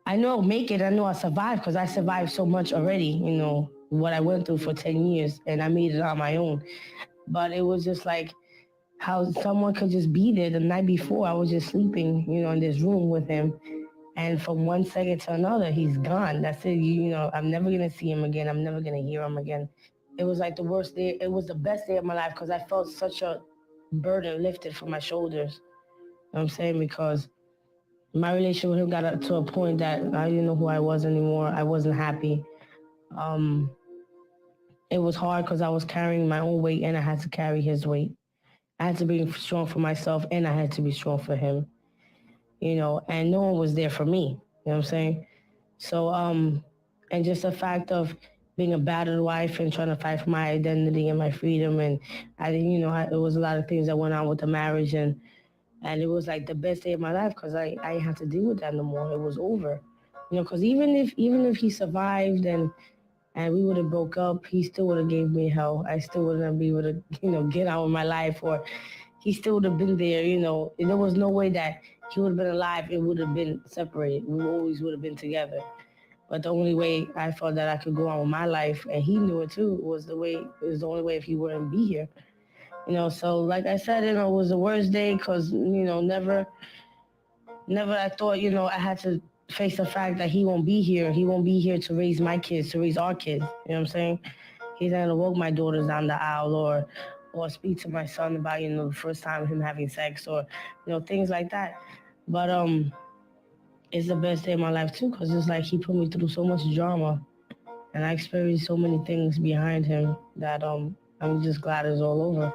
I know I'll make it. I know I'll survive because I survived so much already. You know what I went through for 10 years, and I made it on my own. But it was just like how someone could just be there the night before. I was just sleeping, you know, in this room with him, and from one second to another, he's gone. That's it. You know, I'm never gonna see him again. I'm never gonna hear him again. It was like the worst day. It was the best day of my life because I felt such a burden lifted from my shoulders. You know what I'm saying? Because my relationship with him got up to a point that I didn't know who I was anymore. I wasn't happy. Um, it was hard because I was carrying my own weight and I had to carry his weight. I had to be strong for myself and I had to be strong for him, you know, and no one was there for me. You know what I'm saying? So, and just the fact of being a battered wife and trying to fight for my identity and my freedom. And I didn't, you know, it was a lot of things that went on with the marriage, and it was like the best day of my life because I didn't have to deal with that no more. It was over, you know, because even if he survived and we would have broke up, he still would have gave me hell. I still wouldn't be able to, you know, get on with my life, or he still would have been there, you know. And there was no way that he would have been alive. It would have been separated. We always would have been together. But the only way I felt that I could go on with my life, and he knew it too, was the only way if he wouldn't be here. You know, so like I said, you know, it was the worst day because, you know, never I thought, you know, I had to face the fact that he won't be here. He won't be here to raise my kids, to raise our kids. You know what I'm saying? He's not gonna walk my daughters down the aisle or speak to my son about, you know, the first time of him having sex or, you know, things like that. But it's the best day of my life too, because it's like he put me through so much drama and I experienced so many things behind him that I'm just glad it's all over.